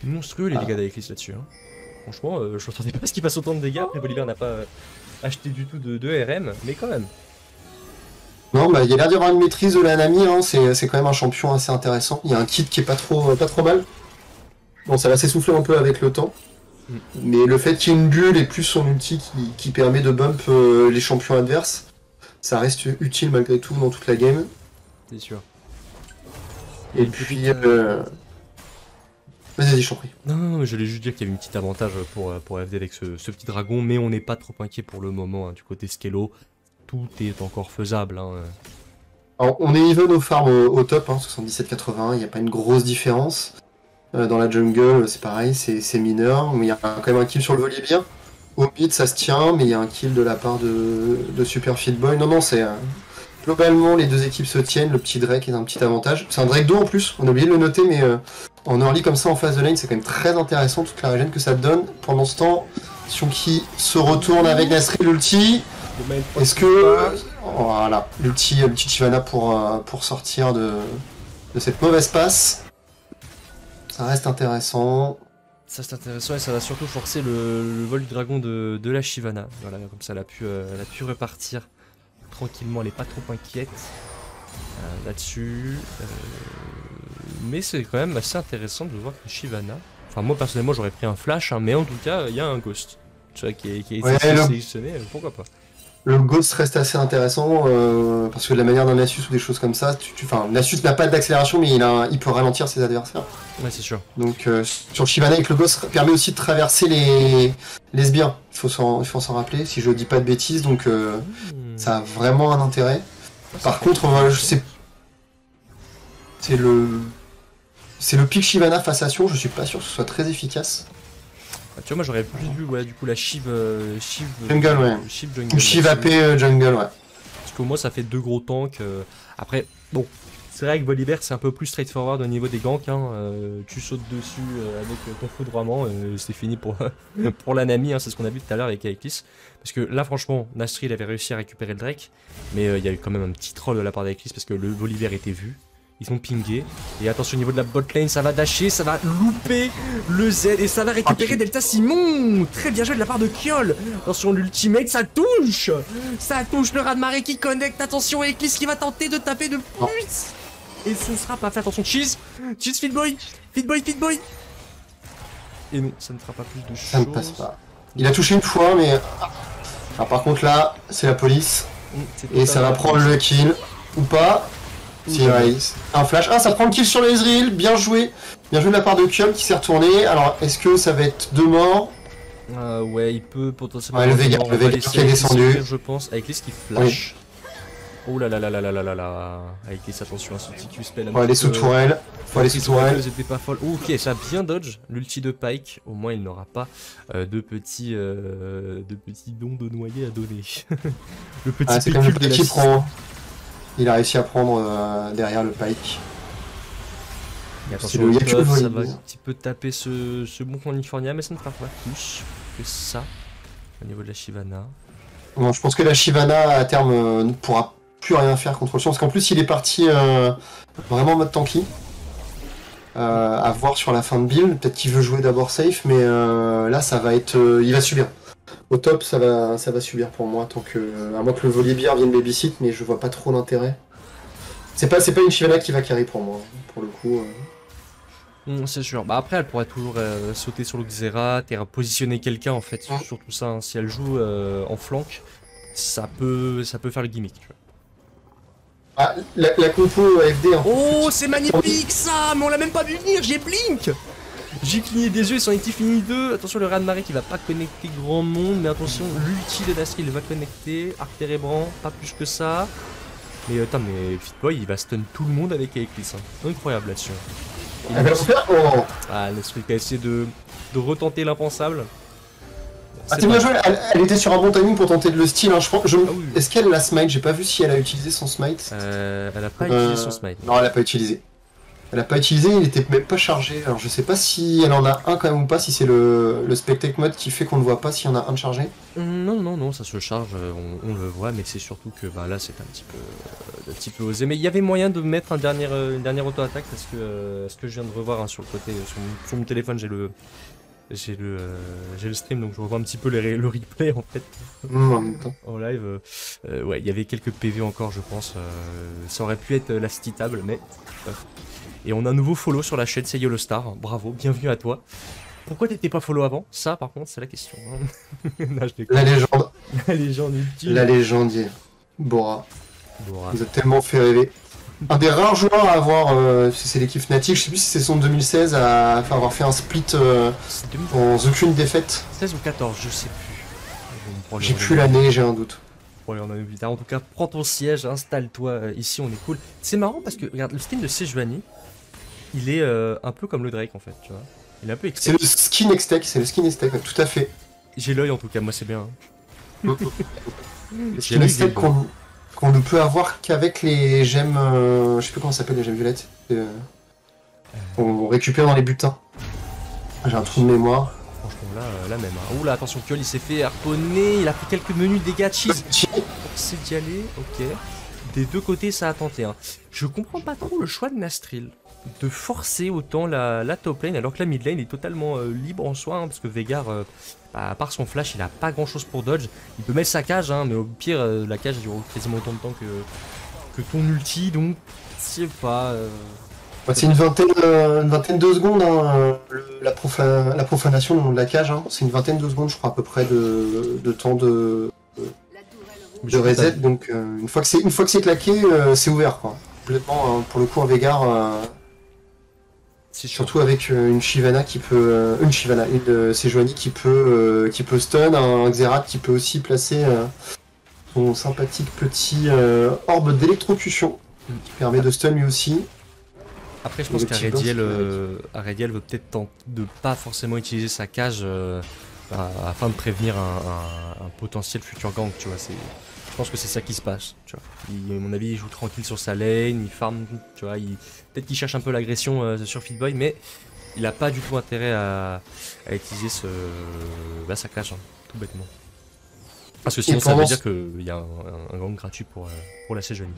Monstrueux les dégâts d'Eclipse là-dessus. Hein. Franchement, je m'attendais pas à ce qu'il fasse autant de dégâts. Après, Bolivar n'a pas acheté du tout de RM, mais quand même. Non, bah, il y a l'air d'y avoir une maîtrise de la Nami, hein. C'est quand même un champion assez intéressant. Il y a un kit qui est pas trop mal. Bon, ça va s'essouffler un peu avec le temps. Mm. Mais le fait qu'il y ait une bulle et plus son ulti qui permet de bump les champions adverses, ça reste utile malgré tout dans toute la game. C'est sûr. Et une puis... petite, Vas-y, je t'en prie. Non, je voulais juste dire qu'il y avait une petite avantage pour FD avec ce petit dragon, mais on n'est pas trop inquiet pour le moment, hein, du côté Skello. Tout est encore faisable. Hein. Alors, on est even au farm au top, hein, 77-80, il n'y a pas une grosse différence. Dans la jungle, c'est pareil, c'est mineur, mais il y a quand même un kill sur le volibear. Au mid, ça se tient, mais il y a un kill de la part de Super Fit Boy. Non, c'est... globalement, les deux équipes se tiennent, le petit Drake est un petit avantage. C'est un Drake 2 en plus, on a oublié de le noter, mais en early comme ça, en phase de lane, c'est quand même très intéressant, toute la régène que ça te donne. Pendant ce temps, Sionki se retourne avec Nasri l'ulti. Est-ce que... Voilà, l'ulti Shyvana pour sortir de cette mauvaise passe. Ça reste intéressant. Ça c'est intéressant et ça va surtout forcer le vol du dragon de la Shyvana. Voilà, comme ça elle a pu repartir tranquillement, elle est pas trop inquiète là-dessus. Mais c'est quand même assez intéressant de voir que Shyvana... Enfin moi personnellement j'aurais pris un flash, hein, mais en tout cas il y a un ghost. Tu vois, qui est sélectionné, pourquoi pas. Le Ghost reste assez intéressant parce que de la manière d'un Nasus ou des choses comme ça, enfin, Nasus n'a pas d'accélération mais il peut ralentir ses adversaires. Ouais, c'est sûr. Donc sur Shyvana avec le Ghost permet aussi de traverser les sbires. Il faut s'en rappeler si je dis pas de bêtises, donc ça a vraiment un intérêt. Par contre, c'est le pick Shyvana face à Sion, je suis pas sûr que ce soit très efficace. Tu vois, moi j'aurais plus vu du coup la Shiv jungle, ouais. Jungle. Ou Shiv AP jungle, ouais. Parce qu'au moins ça fait deux gros tanks. Après, bon, c'est vrai que Volibear c'est un peu plus straightforward au niveau des ganks. Hein. Tu sautes dessus avec ton foudroiement, c'est fini pour, pour la Nami. Hein. C'est ce qu'on a vu tout à l'heure avec Aeklis. Parce que là, franchement, Nasri il avait réussi à récupérer le Drake. Mais il y a eu quand même un petit troll de la part d'Aeklis parce que le Volibear était vu. Ils sont pingés. Et attention au niveau de la bot lane, ça va dasher, ça va louper le Z et ça va récupérer Delta Simon. Très bien joué de la part de Kyol. Attention l'ultimate, ça touche. Ça touche le raz de marée qui connecte. Attention Eclipse qui va tenter de taper de plus. Et ce ne sera pas fait. Attention Cheese, Feedboy. Et non, ça ne fera pas plus de choses. Ça ne passe pas. Il a touché une fois, mais... Alors, par contre là, c'est la police. Et ça va prendre le kill. Ou pas. Si, ouais, un flash. Ah, ça prend le kill sur le Ezreal, bien joué. Bien joué de la part de Kyol qui s'est retourné. Alors, est-ce que ça va être deux morts? Ouais, il peut potentiellement... Ouais, le Veigar qui est descendu. Je pense, avec les qui flash. Oui. Oh là là là là là là là là. Avec les attention à ce petit Q-spell. Faut aller sous tourelle. Faut aller sous tourelle. C'était pas folle. Ok, ça a bien dodge. L'ulti de Pyke. Au moins, il n'aura pas de petits dons de noyer à donner. Le petit pécule de la prend. Il a réussi à prendre derrière le Pyke. Et attention, le buff, ça va un petit peu taper ce bon California, mais ça ne fera pas plus que ça au niveau de la Shyvana. Bon, je pense que la Shyvana à terme ne pourra plus rien faire contre le Sion, parce qu'en plus il est parti vraiment en mode tanky. À voir sur la fin de build, peut-être qu'il veut jouer d'abord safe, mais là ça va être... il va subir. Au top, ça va subir pour moi, tant que... à moins que le Volibear vienne babysit, mais je vois pas trop l'intérêt. C'est pas une Shyvana qui va carry pour moi, pour le coup. C'est sûr. Bah après, elle pourrait toujours sauter sur le Xerath et positionner quelqu'un en fait, surtout ça. Hein. Si elle joue en flank, ça peut faire le gimmick. Tu vois. Ah, la compo AFD. Oh, c'est magnifique ça, mais on l'a même pas vu venir. J'ai blink. J'ai cligné des yeux et c'en était fini 2. Attention le raz de marée qui va pas connecter grand monde. Mais attention, l'ulti de Nasri il va connecter. Arc térébrant, pas plus que ça. Mais attends, mais Fitboy il va stun tout le monde avec Aeklis. Hein. Incroyable là-dessus. Nasri qui a essayé de retenter l'impensable. C'est bien joué, elle était sur un bon timing pour tenter de le steal. Hein. Est-ce qu'elle l'a smite? J'ai pas vu si elle a utilisé son smite. Elle a pas utilisé son smite. Non, elle a pas utilisé. Elle a pas utilisé, il était même pas chargé. Alors je sais pas si elle en a un quand même ou pas, si c'est le spectacle mode qui fait qu'on ne voit pas s'il y en a un de chargé. Non, ça se charge, on le voit, mais c'est surtout que bah, là c'est un petit peu osé. Mais il y avait moyen de mettre une dernière auto-attaque parce que je viens de revoir hein, sur le côté, sur mon téléphone, j'ai j'ai le stream, donc je revois un petit peu le replay en fait En même temps. en live. Ouais, il y avait quelques PV encore, je pense. Ça aurait pu être la city table, mais. Et on a un nouveau follow sur la chaîne, c'est YoloStar. Bravo, bienvenue à toi. Pourquoi t'étais pas follow avant? Ça, par contre, c'est la question. Hein. Non, je déconne. La légende. La légende ultime. La légende. Bora. Bora. Vous a tellement fait rêver. Un des rares joueurs à avoir, c'est l'équipe Fnatic, je sais plus si c'est son 2016, à avoir fait un split C'est 2016 sans aucune défaite. ou 14, je sais plus. J'ai plus l'année, j'ai un doute. Ouais, on en a vu tard. En tout cas, prends ton siège, installe-toi ici, on est cool. C'est marrant parce que, regarde, le stream de Sejuani, il est un peu comme le Drake en fait, tu vois. Il est un peu C'est extrait. le skin Extech, c'est le skin Extech, tout à fait. J'ai l'œil en tout cas, moi c'est bien. Hein. Le J'ai skin l'œil Extech des- qu'on ne peut avoir qu'avec les gemmes, je sais plus comment ça s'appelle, les gemmes violettes. On récupère dans les butins. J'ai un trou de mémoire. Franchement, là même. Hein. Oula, attention, Kyol, il s'est fait harponner. Il a pris quelques menus de dégâts. Cheese. C'est d'y aller, ok. Des deux côtés, ça a tenté. Hein. Je comprends pas trop le choix de Nastril de forcer autant la top lane alors que la mid lane est totalement libre en soi. Hein, parce que Veigar, à part son flash, il a pas grand chose pour dodge. Il peut mettre sa cage, hein, mais au pire, la cage dure quasiment autant de temps que ton ulti. Donc, je sais pas. C'est une vingtaine de secondes, hein, la profanation de la cage. Hein. C'est une vingtaine de secondes, je crois, à peu près de temps de reset. Donc, une fois que c'est claqué, c'est ouvert, quoi. Complètement, hein, pour le coup, en Veigar, C'est surtout avec une Shyvana qui peut. Une Sejuani qui peut stun, un Xerath qui peut aussi placer son sympathique petit orbe d'électrocution qui permet de stun lui aussi. Après, je pense Le petit qu'Arediel boss veut peut-être tenter de pas forcément utiliser sa cage afin de prévenir un potentiel futur gank, tu vois. Je pense que c'est ça qui se passe, tu vois. À mon avis, il joue tranquille sur sa lane, il farm, tu vois. Peut-être qu'il cherche un peu l'agression sur Fitboy, mais il a pas du tout intérêt à utiliser sa cage, hein, tout bêtement. Parce que sinon, ça veut dire qu'il y a un gank gratuit pour la Sejuani.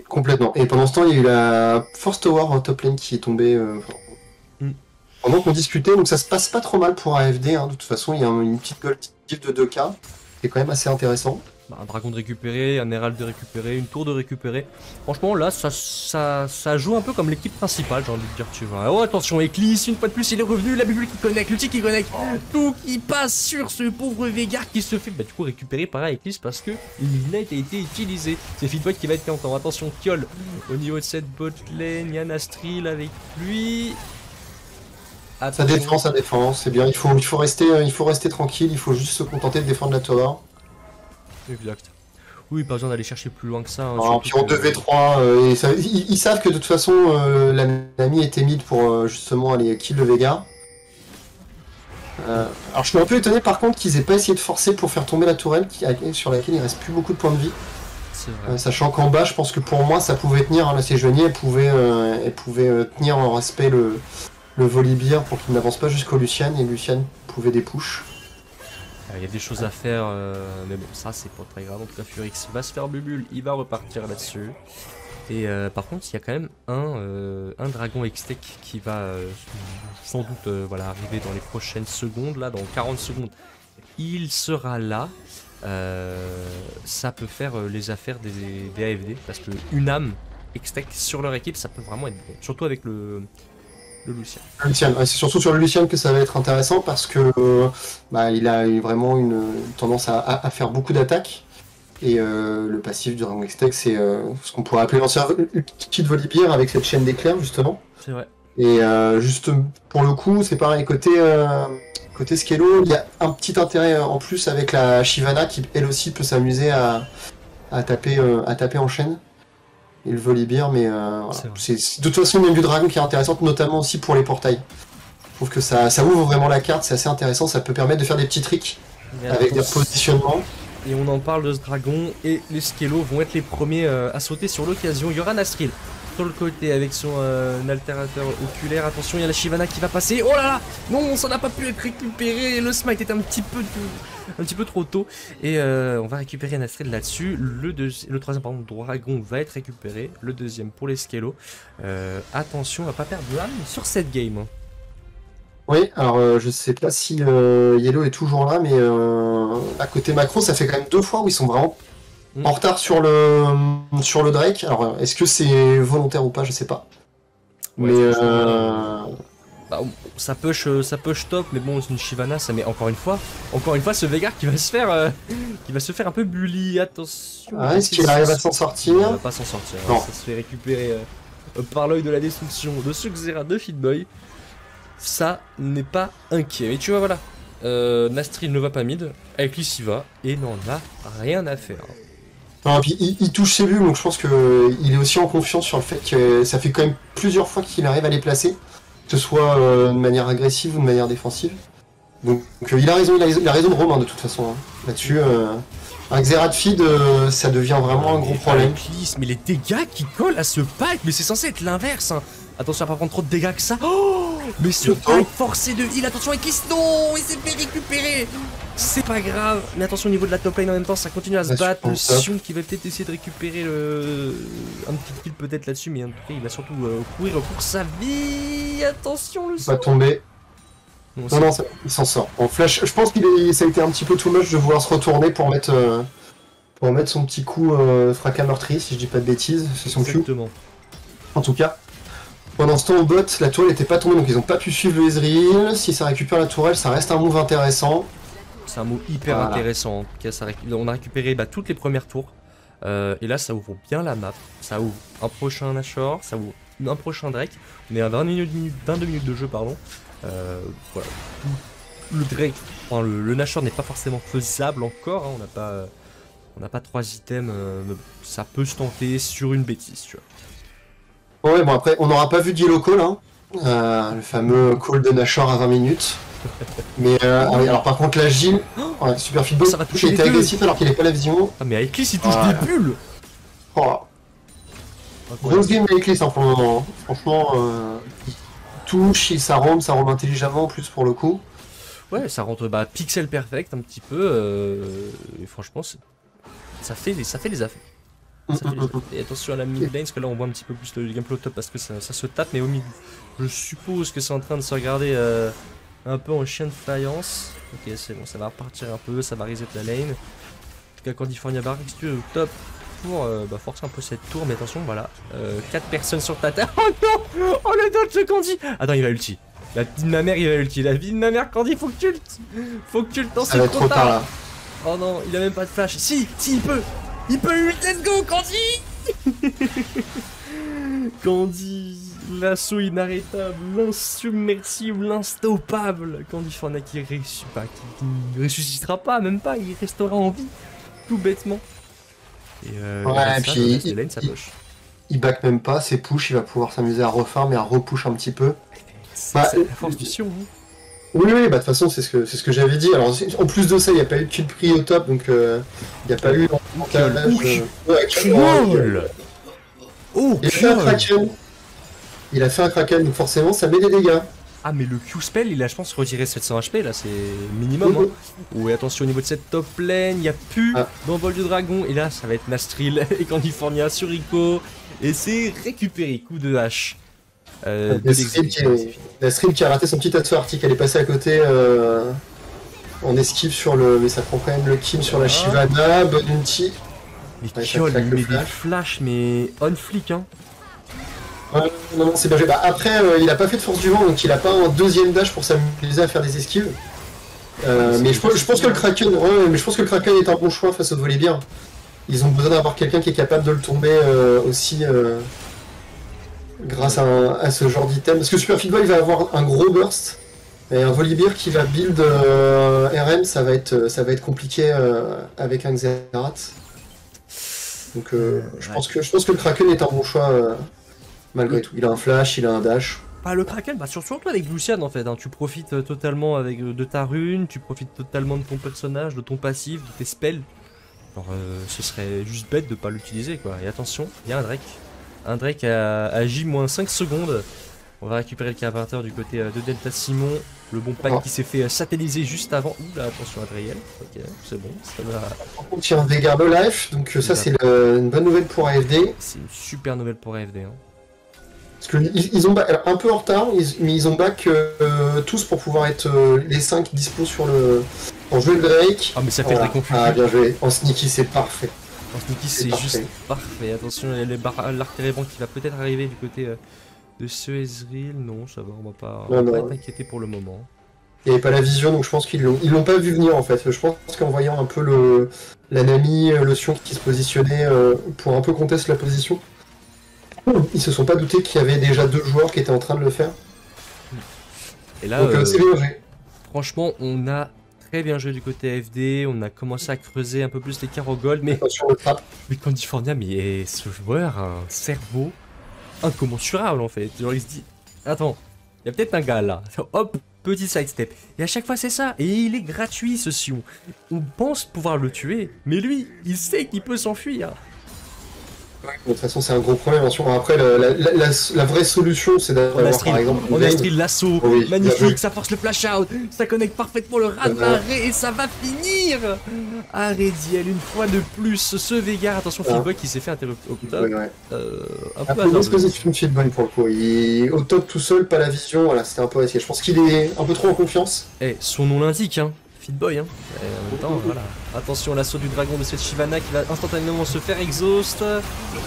Complètement. Et pendant ce temps, il y a eu la Force Tower en top lane qui est tombée pendant qu'on discutait, donc ça se passe pas trop mal pour AFD. Hein. De toute façon, il y a une petite gold diff de 2K qui est quand même assez intéressant. Un dragon de récupérer, un herald de récupérer, une tour de récupérer. Franchement, là, ça joue un peu comme l'équipe principale, j'ai envie de dire, tu vois. Oh, attention, Eclipse, une fois de plus, il est revenu, la bubule qui connecte, l'ulti qui connecte, tout qui passe sur ce pauvre Veigar qui se fait, du coup, récupérer par Eclipse parce que l'Ignite a été utilisé. C'est Fitboy qui va être content. Attention, Kyol, au niveau de cette bot lane, Yann Astril avec lui. Attention. Ça défend, c'est bien. Il faut rester tranquille, il faut juste se contenter de défendre la tower. Exact. Oui, pas besoin d'aller chercher plus loin que ça. Hein, puis en 2v3, ils savent que de toute façon, l'ami était mid pour justement aller kill le Veigar. Alors je suis un peu étonné par contre qu'ils aient pas essayé de forcer pour faire tomber la tourelle sur laquelle il reste plus beaucoup de points de vie. C'est vrai. Sachant qu'en bas, je pense que pour moi ça pouvait tenir, hein, la Sejuani, elle pouvait tenir en respect le Volibear pour qu'il n'avance pas jusqu'au Lucian, et Lucian pouvait des push. Il y a des choses à faire, mais bon, ça c'est pas très grave. En tout cas, Furix va se faire bubule, il va repartir là-dessus. Et par contre, il y a quand même un dragon Extech qui va sans doute arriver dans les prochaines secondes, là, dans 40 secondes. Il sera là. Ça peut faire les affaires des AFD, parce que une âme Extech sur leur équipe, ça peut vraiment être bon. Surtout avec le Lucian. C'est surtout sur le Lucian que ça va être intéressant parce que il a vraiment une tendance à faire beaucoup d'attaques. Et le passif du Dragon Extech, c'est ce qu'on pourrait appeler l'ancien kit Volibear avec cette chaîne d'éclairs, justement. C'est vrai. Et juste pour le coup, c'est pareil, côté Skello, il y a un petit intérêt en plus avec la Shyvana qui elle aussi peut s'amuser à taper en chaîne. Et le Volibear, mais voilà. C'est de toute façon une game du dragon qui est intéressante, notamment aussi pour les portails. Je trouve que ça ouvre vraiment la carte, c'est assez intéressant, ça peut permettre de faire des petits tricks avec des positionnements. Et on en parle de ce dragon, et les Skello vont être les premiers à sauter sur l'occasion. Il y aura Nastril sur le côté avec son altérateur oculaire. Attention, il y a la Shyvana qui va passer. Oh là là, non, ça n'a pas pu être récupéré. Le smite était un petit peu trop tôt. Et on va récupérer Nastril là-dessus. Le troisième dragon va être récupéré. Le deuxième pour les Skello. Attention à pas perdre l'âme sur cette game. Oui, alors je sais pas si Yellow est toujours là, mais à côté macro, ça fait quand même 2 fois où ils sont vraiment Mm. en retard sur le Drake. Alors est-ce que c'est volontaire ou pas, je sais pas. Ouais, Mais franchement, bah, ça push top, mais bon, c'est une Shyvana, ça met encore une fois, ce Veigar qui va se faire un peu bully. Attention. ah, est-ce qu'il arrive à s'en sortir? Il va pas s'en sortir. Hein. Non. Ça se fait récupérer par l'œil de la destruction de ce Xerath de Fitboy. Ça n'est pas inquiet. Mais tu vois, voilà. Nastril ne va pas mid. Eclipse y va et n'en a rien à faire. Non, puis il touche ses bulles, donc je pense qu'il est aussi en confiance sur le fait que ça fait quand même plusieurs fois qu'il arrive à les placer, que ce soit de manière agressive ou de manière défensive. Donc il a raison, il a raison de Romain de toute façon. Hein. Là-dessus, un Xerath feed, ça devient vraiment un gros problème. Eclipse, mais les dégâts qui collent à ce pack, mais c'est censé être l'inverse. Hein. Attention à pas prendre trop de dégâts que ça. Oh, mais ce pack forcé de heal, attention Eclipse, non, il s'est fait récupérer. C'est pas grave, mais attention au niveau de la top lane en même temps, ça continue à se battre. Le Sion qui va peut-être essayer de récupérer un petit kill peut-être là-dessus, mais en tout cas il va surtout courir pour sa vie. Attention le Il va Sion. tomber. Non, il s'en sort. En flash, je pense ça a été un petit peu too much de vouloir se retourner pour mettre son petit coup fracas meurtrier, si je dis pas de bêtises, c'est son Q. Exactement. En tout cas. Pendant ce temps, au bot, la tourelle n'était pas tombée, donc ils n'ont pas pu suivre le Ezreal. Si ça récupère la tourelle, ça reste un move intéressant. C'est un mot hyper intéressant. En tout cas, on a récupéré toutes les premières tours. Et là, ça ouvre bien la map. Ça ouvre un prochain Nashor, ça ouvre un prochain Drake. On est à 22 minutes de jeu, pardon. Voilà. Le Drake, enfin, le Nashor n'est pas forcément faisable encore. Hein. On n'a pas 3 items. Ça peut se tenter sur une bêtise, tu vois. Ouais, bon après, on n'aura pas vu de Yellow Call, hein. Le fameux call de Nashor à 20 minutes. Mais alors par contre, la Gilles, super feedback, ça va toucher il était agressif alors qu'il n'est pas la vision. Ah, mais avec Eclipse, il touche des bulles. Oh. Grosse game avec Eclipse hein, pour le moment. Franchement, il touche, ça roam intelligemment en plus pour le coup. Ouais, ça rentre pixel perfect un petit peu. Et franchement, ça fait les affaires. Et attention à la mid lane, parce que là on voit un petit peu plus le gameplay au top parce que ça se tape, mais au mid, je suppose que c'est en train de se regarder un peu en chien de faïence. Ok, c'est bon, ça va repartir un peu, ça va reset la lane. En tout cas, California Barracks, tu es au top pour forcer un peu cette tour, mais attention, voilà, 4 personnes sur ta terre. Oh non, oh le dodge de Candy. Attends, il va ulti. La vie de ma mère, il va ulti. La vie de ma mère, Candy, faut que tu ulti. Faut que tu ulti. Non, c'est trop tard. Là. Oh non, il a même pas de flash. Si, il peut. Il peut ult, let's go, Candy. Candy, l'assaut inarrêtable, l'insubmersible, l'instoppable. Candy Forna qui ne ressuscitera pas, même pas, il restera en vie, tout bêtement. Et ouais, puis il back même pas, c'est push, il va pouvoir s'amuser à refarm et à repush un petit peu. C'est la force du Sion. Hein. Oui, de toute façon, c'est ce que j'avais dit. Alors, en plus de ça, il n'y a pas eu de kill prix au top, donc il n'y a pas eu il a fait un Kraken, donc forcément, ça met des dégâts. Ah, mais le Q-spell, il a, je pense, retiré 700 HP, là, c'est minimum. Hein. Ouais, attention, au niveau de cette top lane, il n'y a plus d'envol de dragon, et là, ça va être Nastril et California sur Rico, et c'est récupéré, coup de hache. Nastril qui a raté son petit tatouage arctique, elle est passée à côté en esquive sur le. Mais ça prend quand même le kill sur la Shyvana, bonne ulti. Mais Kyol, il met des flashs, mais on flick, hein. Ouais, non, c'est bien joué. Bah, après, il a pas fait de force du vent, donc il a pas un deuxième dash pour s'amuser à faire des esquives. Mais je pense que le Kraken, est un bon choix face au Volibear. Ils ont besoin d'avoir quelqu'un qui est capable de le tomber aussi. Grâce à ce genre d'item. Parce que Super Feedball il va avoir un gros burst. Et un Volibear qui va build RM, ça va être compliqué avec un Xerath. Donc je pense que le Kraken est un bon choix malgré tout. Il a un flash, il a un dash. Bah, le Kraken, surtout avec Lucian en fait. Hein. Tu profites totalement de ta rune, tu profites totalement de ton personnage, de ton passif, de tes spells. Alors ce serait juste bête de pas l'utiliser quoi. Et attention, il y a un Drake. Un Drake à J-5 secondes. On va récupérer le carapateur du côté de Delta Simon. Le bon pack qui s'est fait satelliser juste avant. Ouh là, attention Adriel. Ok, c'est bon. Ça va. Par contre, il y a un Veigar de life. Donc ça, c'est une bonne nouvelle pour AFD. C'est une super nouvelle pour AFD. Hein. Parce que ils ont back, alors, un peu en retard, mais ils ont back tous pour pouvoir être les 5 dispo sur le. En jouer le Drake. Ah mais ça fait Voilà. très confus. Ah bien joué. En sneaky c'est parfait. En sneaky C'est c'est parfait. juste parfait. Attention, il y a l'artillerie qui va peut-être arriver du côté de ce Ezreal. Non, ça va, on va pas être inquiété pour le moment. Il n'y avait pas la vision, donc je pense qu'ils l'ont pas vu venir en fait. Je pense qu'en voyant un peu la Nami, le Sion qui se positionnait pour un peu contester la position, ils se sont pas doutés qu'il y avait déjà 2 joueurs qui étaient en train de le faire. Et là, donc c'est bien joué. Franchement, on a très bien joué du côté AFD, on a commencé à creuser un peu plus l'écart au gold, mais Candifornia, mais ce joueur a un cerveau incommensurable en fait. Genre il se dit, attends, il y a peut-être un gars là, hop, petit sidestep. Et à chaque fois c'est ça, et il est gratuit ce Sion. On pense pouvoir le tuer, mais lui, il sait qu'il peut s'enfuir. De toute façon, c'est un gros problème. Après, la vraie solution, c'est d'avoir par exemple. On a stream l'assaut, oui, magnifique, ça force le flash out, ça connecte parfaitement le raz-de-marée et ça va finir. Arrediel, une fois de plus, ce Veigar, attention, Feedboy qui s'est fait interrompre au top. Un peu hasardeux. Feedboy pour le coup. Il au top tout seul, pas la vision, voilà, c'était un peu risqué. Je pense qu'il est un peu trop en confiance. Eh, son nom l'indique, hein. Feedboy, hein. Et en même temps, voilà. Attention, l'assaut du dragon de cette Shyvana qui va instantanément se faire exhaust.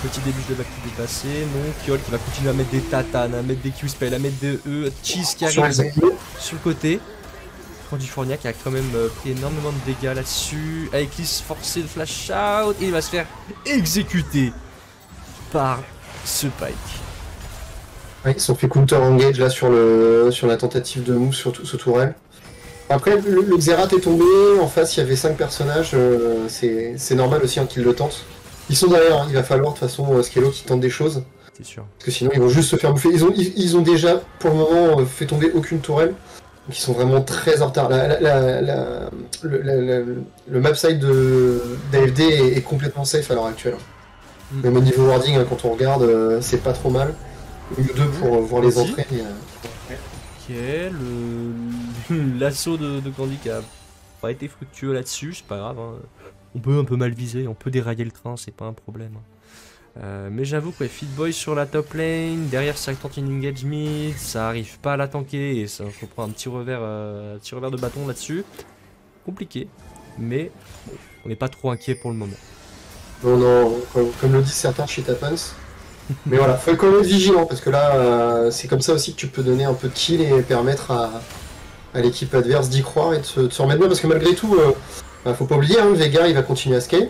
Petit début de la qui dépassé. Non, Kyol qui va continuer à mettre des tatanes, à mettre des Q-spells, à mettre des E. Cheese qui arrive sur le côté. Candifornia qui a quand même pris énormément de dégâts là-dessus. Eclipse forcé de flash out. Et il va se faire exécuter par ce Pike. Ouais, ils se sont fait counter engage là sur la tentative de move sur ce tourelle. Après, le Xerath est tombé, en face il y avait 5 personnages, c'est normal aussi hein, qu'ils le tentent. Ils sont derrière, hein, il va falloir de toute façon Skello qui tente des choses. C'est sûr. Parce que sinon ils vont juste se faire bouffer. Ils ont déjà pour le moment fait tomber aucune tourelle, donc ils sont vraiment très en retard. Le map side d'AFD est complètement safe à l'heure actuelle. Même au niveau warding, hein, quand on regarde, c'est pas trop mal. Au lieu 2 pour voir les entrées. Ok, l'assaut de Candy qui a pas été fructueux là-dessus, c'est pas grave. Hein. On peut un peu mal viser, on peut dérailler le train, c'est pas un problème. Mais j'avoue que Feedboy sur la top lane, derrière ça tente une engage mid, ça arrive pas à la tanker et ça faut prendre un petit revers de bâton là-dessus. Compliqué, mais bon, on n'est pas trop inquiet pour le moment. Non, comme le disent certains shit happens. Mais voilà, faut quand même être vigilant parce que là, c'est comme ça aussi que tu peux donner un peu de kill et permettre à l'équipe adverse d'y croire et de se remettre bien. Parce que malgré tout, faut pas oublier, hein, Veigar il va continuer à scale.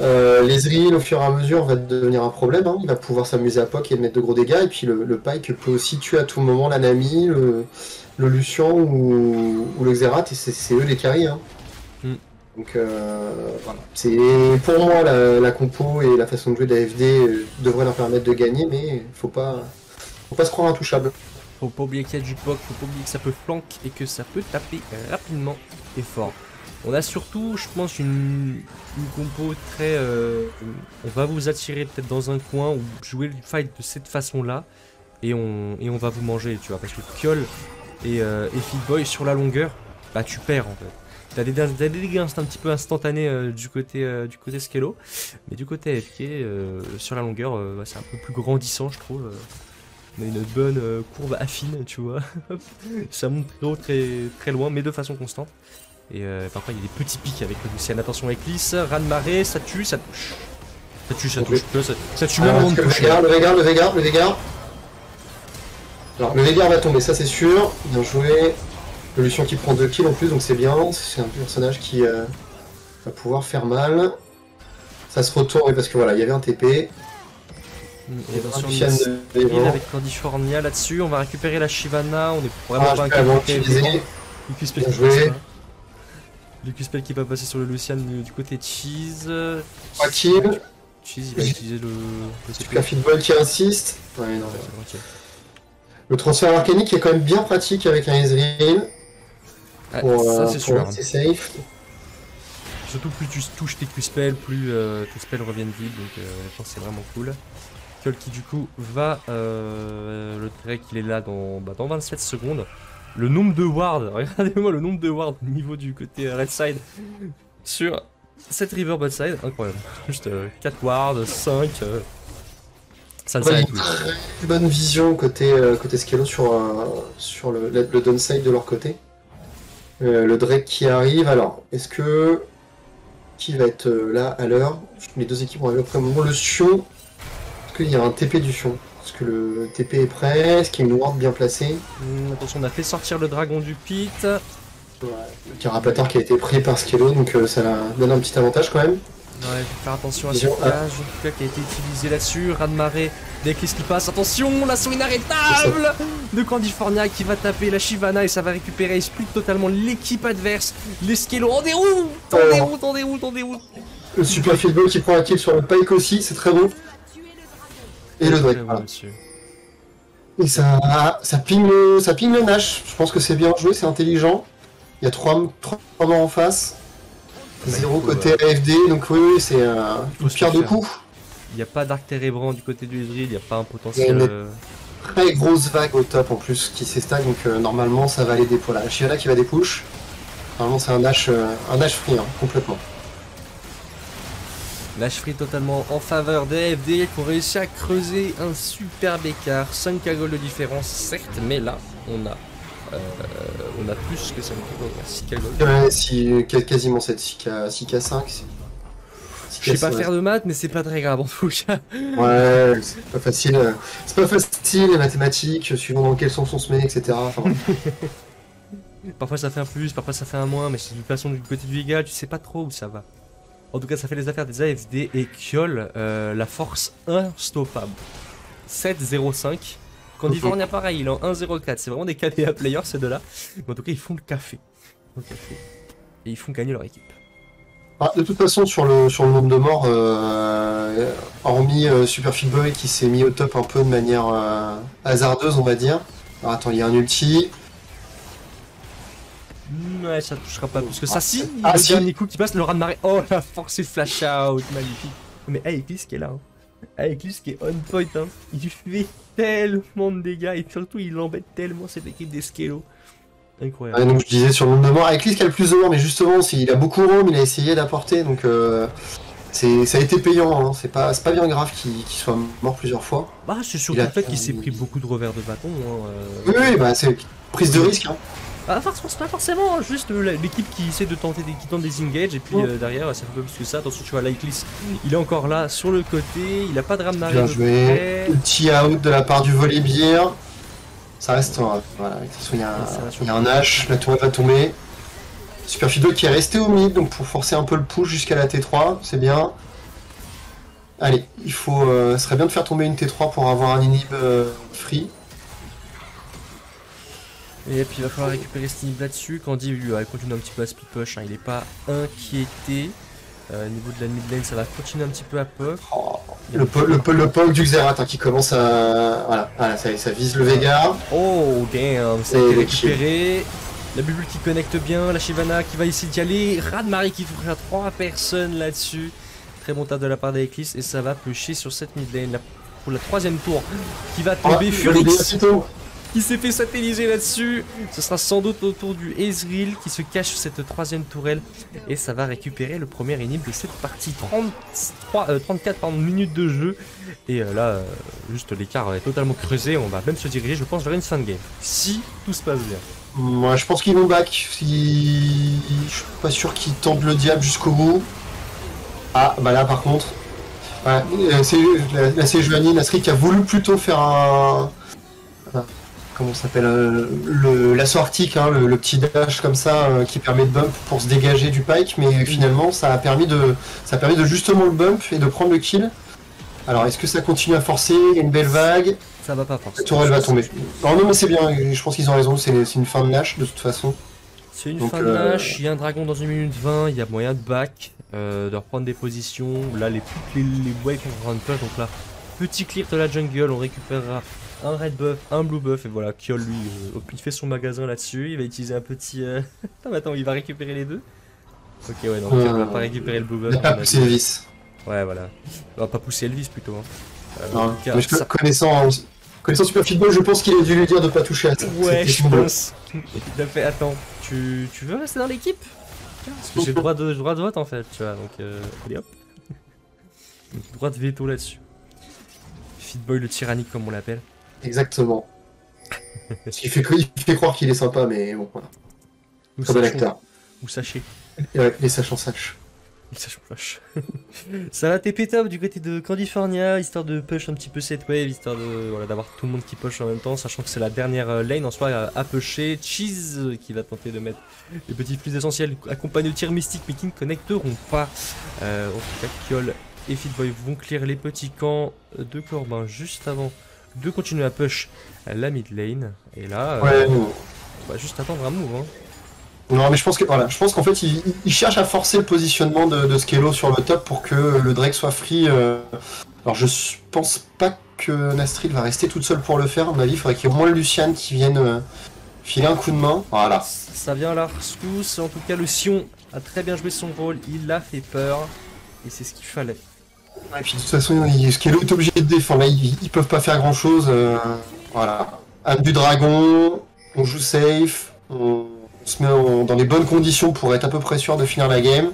L'Ezreal au fur et à mesure va devenir un problème. Hein. Il va pouvoir s'amuser à POC et mettre de gros dégâts. Et puis le Pike peut aussi tuer à tout moment la Nami, le Lucian ou le Xerath. Et c'est eux les carries. Hein. Donc voilà. C'est pour moi la compo et la façon de jouer d'AFD devrait leur permettre de gagner, mais faut pas se croire intouchable. Faut pas oublier qu'il y a du POC, faut pas oublier que ça peut flank et que ça peut taper rapidement et fort. On a surtout, je pense, une compo très... on va vous attirer peut-être dans un coin ou jouer le fight de cette façon-là et on va vous manger, tu vois, parce que Kyol et Feedboy sur la longueur, bah tu perds en fait. T'as des dégâts un petit peu instantanés du côté Skello, mais du côté AFK, sur la longueur, c'est un peu plus grandissant, je trouve. On a une bonne courbe affine, tu vois. Ça monte très, très loin, mais de façon constante. Et parfois, il y a des petits pics avec le Lucian. Attention, Eclipse, raz-de-marée, ça tue, ça touche. Ça tue, ça touche. Ça tue même avant de toucher. Le Veigar. Alors, le Veigar va tomber, ça c'est sûr. Bien joué. Le Lucian qui prend 2 kills en plus, donc c'est bien. C'est un personnage qui va pouvoir faire mal. Ça se retourne parce que voilà, il y avait un TP. Et attention, avec Candifornia là-dessus. On va récupérer la Shyvana. On est vraiment pas inquiet. Le Q-spell qui va passer sur le Lucian du côté Cheese. 3 kills. Cheese, il va utiliser le Super Feedball qui insiste. Ouais, non, okay. Le transfert arcanique est quand même bien pratique avec un Ezreal. Ça c'est sûr. C'est safe. Surtout plus tu touches tes Q-spells, plus tes spells reviennent vite, donc je pense que c'est vraiment cool. Kyol qui du coup va... le Drake il est là dans 27 secondes. Le nombre de wards, regardez-moi le nombre de wards au niveau du côté red side sur cette river bot side, incroyable. Juste 4 wards, 5... Ça ne Ouais, s'arrête une où? très bonne vision côté Scalo sur le downside de leur côté. Le Drake qui arrive, alors, est-ce que... Qui va être là à l'heure? Les deux équipes vont arriver après un moment. Le Sion, est-ce qu'il y a un TP du Sion? Est-ce que le TP est prêt? Est-ce qu'il y a une ward bien placée? Attention, on a fait sortir le dragon du pit. Ouais. Le Carapator qui a été pris par Scalo, donc ça donne un petit avantage quand même. Ouais, faut faire attention à ce Vision, cage, en tout cas, qui a été utilisé là-dessus. Raz de marée, Déclis qui passe. Attention, l'assaut inarrêtable de Candifornia qui va taper la Shyvana et ça va récupérer et split totalement l'équipe adverse. Les Skelos en déroute, en déroute. Le Super Fieldball qui prend un kill sur le Pike aussi, c'est très bon. Et le Drake, voilà. Et ça ping le Nash. Je pense que c'est bien joué, c'est intelligent. Il y a 3 morts en face. 0 côté AFD, donc oui, c'est une pierre de coups. Il n'y a pas d'arc térébrant du côté du Ezreal, il n'y a pas un potentiel. Il y a une très grosse vague au top en plus qui s'estagne, donc normalement ça va aller des poils. La Shyvana qui va des push. Normalement c'est un Nash free, hein, complètement. Nash free totalement en faveur des AFD qui ont réussi à creuser un superbe écart. 5 gold de différence, certes, mais là on a plus que 5 gold, 6 gold. Ouais, quasiment 7, 6K5. Je sais pas faire de maths, mais c'est pas très grave en tout cas. Ouais, c'est pas facile. C'est pas facile les mathématiques, suivant dans quel sens on se met, etc. Enfin, Parfois ça fait un plus, parfois ça fait un moins, mais c'est de toute façon du côté du égal, tu sais pas trop où ça va. En tout cas, ça fait les affaires des AFD et Kyol, la force instoppable. 7-0-5. Candifornia pareil, il est en 1-0-4. C'est vraiment des KDA players ces deux-là. Mais en tout cas, ils font le café. Et ils font gagner leur équipe. ah, de toute façon, sur le nombre de morts, hormis Super Fit Boy qui s'est mis au top un peu de manière hasardeuse, on va dire. Alors attends, il y a un ulti. Ouais, ça touchera pas plus que ça. Si, Ah, le si. dernier coup qui passe, le raz de marée. Oh, la force et flash out, magnifique. Mais Eclipse qui est là. Eclipse qui est on point. Hein. Il fait tellement de dégâts et surtout il embête tellement cette équipe des Skelos. Incroyable. Ouais, donc je disais sur le nombre de morts, avec lui qui a le plus de morts, mais justement, il a beaucoup de roam, il a essayé d'apporter, donc ça a été payant. Hein. C'est pas bien grave qu'il soit mort plusieurs fois. Bah, c'est surtout le fait qu'il s'est pris beaucoup de revers de bâton. Hein, Oui, bah c'est prise de risque. Hein. Ah, pas forcément, juste l'équipe qui essaie de tenter qui tente des engages et puis derrière ça fait pas plus que ça. Attention, tu vois, Lyclis, il est encore là sur le côté, il a pas de rame Bien d'arrêt. joué. Petit out de la part du Volibear. Ça reste. Voilà, de toute façon, il y a un H, la tourelle va tomber. Super Fido qui est resté au mid, donc pour forcer un peu le push jusqu'à la T3, c'est bien. Allez, ce serait bien de faire tomber une T3 pour avoir un inhib free. Et puis il va falloir récupérer ce inhib là-dessus. Candy lui continue un petit peu à split push, hein. Il est pas inquiété. Au niveau de la mid lane, ça va continuer un petit peu à poke. Oh, le poke du Xerath hein, qui commence à. Voilà, ça vise le Veigar. Oh damn, ça a été récupéré. La bubule qui connecte bien, la Shyvana qui va essayer d'y aller. Raz de marée qui touche à 3 personnes là-dessus. Très bon taf de la part d'Eclipse et ça va pusher sur cette mid lane pour la 3ème tour qui va tomber. Furix qui s'est fait satelliser là-dessus. Ce sera sans doute autour du Ezreal qui se cache sur cette 3ème tourelle. Et ça va récupérer le premier inhib de cette partie. 34 minutes de jeu. Et là, juste l'écart est totalement creusé. On va même se diriger, je pense, vers une fin de game. Si tout se passe bien. Moi, je pense qu'ils vont back. Je suis pas sûr qu'ils tentent le diable jusqu'au bout. Ah, bah là, par contre. Ouais, c'est la Sejuani, Nasri qui a voulu plutôt faire un. Comment ça s'appelle l'assaut arctique, hein, le petit dash comme ça qui permet de bump pour se dégager du pike, mais finalement ça a permis de justement le bump et de prendre le kill. Alors est-ce que ça continue à forcer? Il y a une belle vague. Ça va pas forcer. La tourelle va tomber. Non mais c'est bien, je pense qu'ils ont raison, c'est une fin de Nash de toute façon. C'est une fin de Nash, il y a un dragon dans 1 minute 20, il y a moyen de back, de reprendre des positions. Là les waves vont run push, donc là petit clear de la jungle, on récupérera un red buff, un blue buff, et voilà, Kyol lui, il fait son magasin là-dessus, il va utiliser un petit... Attends, il va récupérer les deux. Ok, ouais, non, Kyol va pas récupérer le blue buff. Il va pas pousser Elvis. Ouais, voilà. Il va pas pousser Elvis plutôt. Hein. Non, cas, mais connaissant Super Football, je pense qu'il a dû lui dire de pas toucher à ça. Ouais, je pense. Il a fait, attends, tu veux rester dans l'équipe? Parce que j'ai le droit de vote en fait, tu vois, donc allez hop. Droit de veto là-dessus. Fitboy le tyrannique comme on l'appelle. Exactement. Parce il fait croire qu'il est sympa, mais bon, voilà. Ou Très bon sachons, acteur. ou sachez. Et ouais, les sachants saches. Il sache flash. Ça va TP top du côté de California, histoire de push un petit peu cette wave, histoire de voilà, d'avoir tout le monde qui push en même temps, sachant que c'est la dernière lane en soi à pusher. Cheese qui va tenter de mettre les petits flux essentiels accompagnés de tirs mystiques mais qui ne connecteront pas. En tout cas, Kyol et Fitboy vont clear les petits camps de Corbin juste avant de continuer à push la mid lane. Et là, Ouais, on va juste attendre un move. Hein. non, mais je pense qu'en fait, il cherche à forcer le positionnement de Skello sur le top pour que le Drake soit free. Alors, pense pas que Nastrid va rester toute seule pour le faire. À mon avis, il faudrait qu'il y ait au moins le Lucian qui vienne filer un coup de main. Voilà. Ça vient à la rescousse, en tout cas le Sion a très bien joué son rôle, il a fait peur, et c'est ce qu'il fallait. Et puis, de toute façon, Skello est obligé de défendre. Là, ils peuvent pas faire grand chose. Voilà. Âme du dragon, on joue safe, on se met dans les bonnes conditions pour être à peu près sûr de finir la game.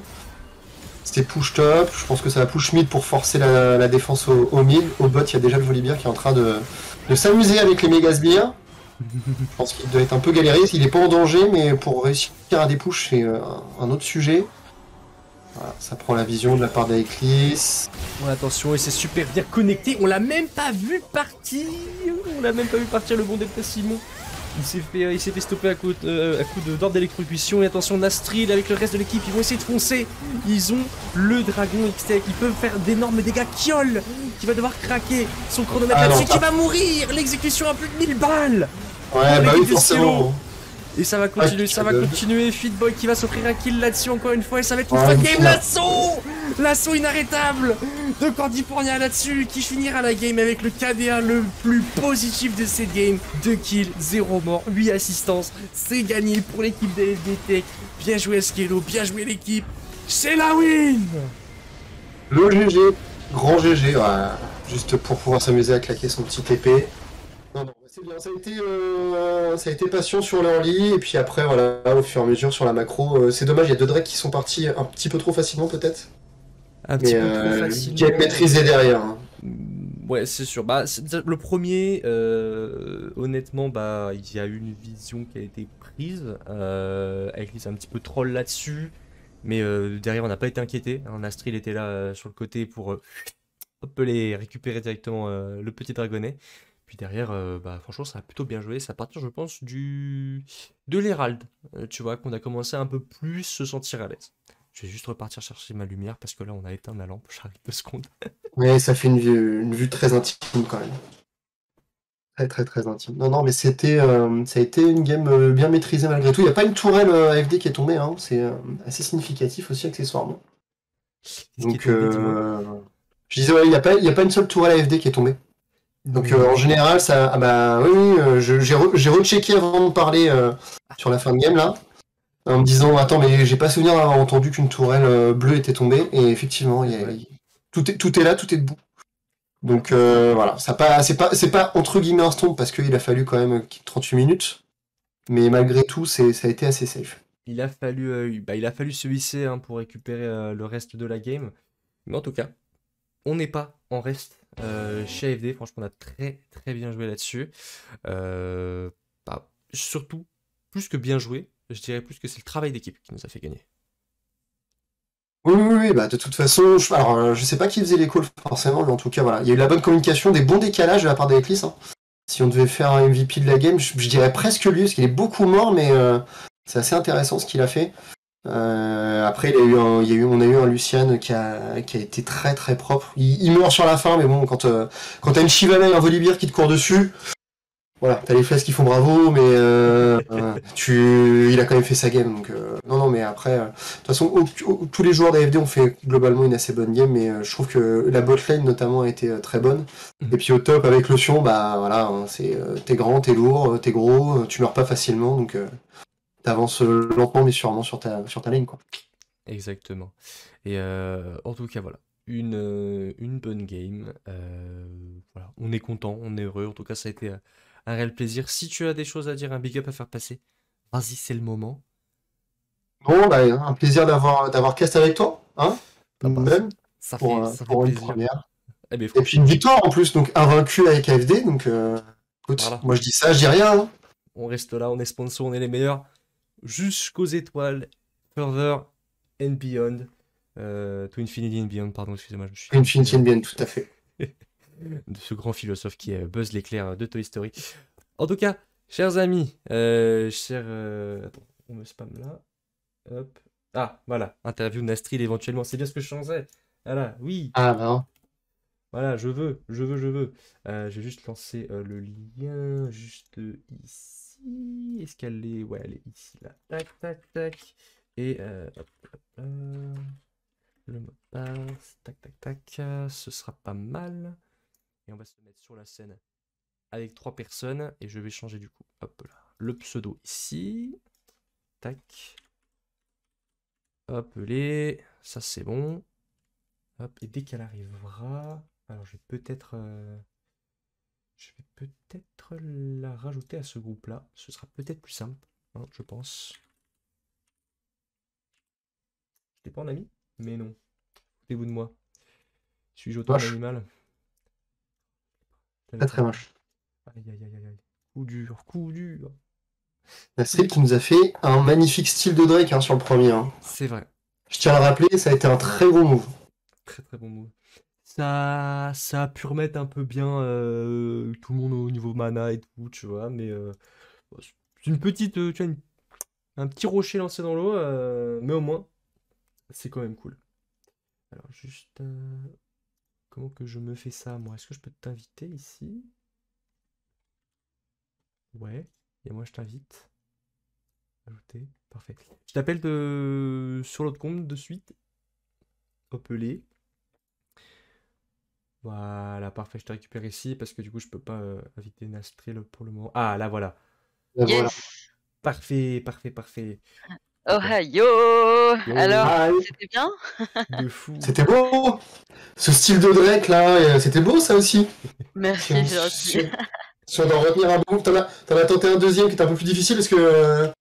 C'était push top, je pense que ça va push mid pour forcer la défense au mid. Au bot, il y a déjà le Volibear qui est en train de s'amuser avec les méga sbires. Je pense qu'il doit être un peu galéré, il est pas en danger, mais pour réussir à des push, c'est un autre sujet. Voilà, ça prend la vision de la part d'Eclis. Bon, attention, et c'est super bien connecté, on l'a même pas vu partir, le bon déplacement. Il s'est fait stopper à coup d'ordre d'électrocution. Et attention, Nastril avec le reste de l'équipe, ils vont essayer de foncer. Ils ont le dragon XTEC, ils peuvent faire d'énormes dégâts. Kyol qui va devoir craquer son chronomètre là-dessus, qui va mourir. L'exécution à plus de 1000 balles. Ouais, bah oui, forcément. Et ça va continuer, Fitboy qui va s'offrir un kill là-dessus encore une fois, et ça va être une fun game. L'assaut inarrêtable de California là-dessus, qui finira la game avec le KDA le plus positif de cette game. 2 kills, 0 mort, 8 assistances, c'est gagné pour l'équipe d'AFD Tech. Bien joué Skello, bien joué l'équipe, c'est la win. Le GG, grand GG, ouais, juste pour pouvoir s'amuser à claquer son petit TP. Non, c'est bien, ça a été patient sur l'early, et puis après, voilà, au fur et à mesure sur la macro, c'est dommage, il y a deux Drakes qui sont partis un petit peu trop facilement peut-être. Un petit peu trop facilement. Game maîtrisé derrière. Hein. Ouais, c'est sûr. Bah, le premier, honnêtement, bah, il y a eu une vision qui a été prise. Avec un petit peu troll là-dessus. Mais derrière, on n'a pas été inquiété. Hein. Astrid était là sur le côté pour hop, les récupérer directement le petit dragonnet. Puis derrière, bah, franchement, ça a plutôt bien joué. C'est à partir, je pense, de l'Hérald. Tu vois, qu'on a commencé à un peu plus se sentir à l'aise. Je vais juste repartir chercher ma lumière parce que là, on a éteint ma lampe. J'arrive 2 secondes. Ouais, ça fait une vue très intime quand même. Très très très intime. Non, non, mais ça a été une game bien maîtrisée malgré tout. Il n'y a pas une tourelle AFD qui est tombée, hein. C'est assez significatif aussi accessoirement. Donc, je disais, ouais, il n'y a pas une seule tourelle AFD qui est tombée. Donc en général, ça, ah bah oui, j'ai rechecké avant de parler sur la fin de game là, en me disant attends mais j'ai pas souvenir d'avoir entendu qu'une tourelle bleue était tombée et effectivement tout est là, tout est debout. Donc voilà, c'est pas entre guillemets un stomp parce qu'il a fallu quand même 38 minutes, mais malgré tout ça a été assez safe. Il a fallu se hisser hein, pour récupérer le reste de la game, mais en tout cas, on n'est pas en reste. Chez AFD, franchement, on a très très bien joué là-dessus. Surtout, plus que bien joué, je dirais plus que c'est le travail d'équipe qui nous a fait gagner. Oui, bah de toute façon, je sais pas qui faisait les calls forcément, mais en tout cas, voilà, il y a eu la bonne communication, des bons décalages de la part d'Eclis. Hein. Si on devait faire un MVP de la game, je dirais presque lui, parce qu'il est beaucoup mort, mais c'est assez intéressant ce qu'il a fait. Après, on a eu un Lucian qui a été très très propre. Il meurt sur la fin, mais bon, quand t'as une Shivana et un Volibear qui te court dessus, voilà, t'as les fesses qui font bravo, mais il a quand même fait sa game. Donc non, mais après, de toute façon, tous les joueurs d'AFD ont fait globalement une assez bonne game, mais je trouve que la botlane notamment a été très bonne. Et puis au top avec le Sion, bah voilà, hein, t'es grand, t'es lourd, t'es gros, tu meurs pas facilement, donc t'avances lentement mais sûrement sur ta lane quoi. Exactement. Et en tout cas, voilà. Une bonne game. Voilà. On est content, on est heureux. En tout cas, ça a été un réel plaisir. Si tu as des choses à dire, un big up à faire passer, vas-y, c'est le moment. Bon, bah, un plaisir d'avoir cast avec toi, hein, Ah bah, même ça pour fait une plaisir. première. Eh bien, Et puis une victoire en plus, donc invaincu avec AFD. Donc, écoute, voilà. moi je dis ça, je dis rien, hein. On reste là, on est sponsor, on est les meilleurs. Jusqu'aux étoiles. Further and Beyond. To Infinity and Beyond, pardon, excusez-moi, je me suis Infinity trompé, and Beyond, tout à fait. de ce grand philosophe qui est Buzz l'éclair de Toy Story. En tout cas, chers amis, attends, on me spam là. Hop. Ah, voilà, interview de Nastrid éventuellement, c'est bien ce que je changeais. Voilà, oui, Ah, bah, voilà, je veux. Je vais juste lancer le lien, juste ici. Est-ce qu'elle est... Ouais, elle est ici, là. Tac, tac, tac. Et hop, hop, là. Le mot de passe, tac, tac, tac. Ce sera pas mal. Et on va se mettre sur la scène avec 3 personnes. Et je vais changer du coup. Hop là. Le pseudo ici. Tac. Hop, les. Ça c'est bon. Hop. Et dès qu'elle arrivera. Alors je vais peut-être la rajouter à ce groupe-là. Ce sera peut-être plus simple, hein, je pense. Je n'étais pas en ami? Mais non. Foutez-vous de moi. Suis-je autant un moche. animal? Je Très l'avais pas très mis. moche. Aïe aïe aïe aïe aïe. Coup dur, coup dur. La série qui nous a fait un magnifique style de Drake, hein, sur le premier, hein. C'est vrai. Je tiens à le rappeler, ça a été un très gros move. Très très bon move. Ça a pu remettre un peu bien tout le monde au niveau mana et tout, tu vois. Mais c'est une petite, tu vois, un petit rocher lancé dans l'eau, mais au moins, c'est quand même cool. Alors juste, comment que je me fais ça, moi? Est-ce que je peux t'inviter ici? Ouais. Et moi, je t'invite. Ajouter. Parfait. Je t'appelle sur l'autre compte de suite. Hopelé. Voilà, parfait. Je te récupère ici parce que du coup, je peux pas inviter Nastrel pour le moment. Ah, là, voilà. Et voilà. Yes! Parfait, parfait, parfait. D'accord. Ohio! Alors, Yo, Ah, oui. c'était bien? de fou. C'était beau! Ce style de Drake là, c'était beau ça aussi. Si Merci, on, c'est si gentil. on- si on doit en retenir un bon, t'en as tenté un deuxième qui était un peu plus difficile parce que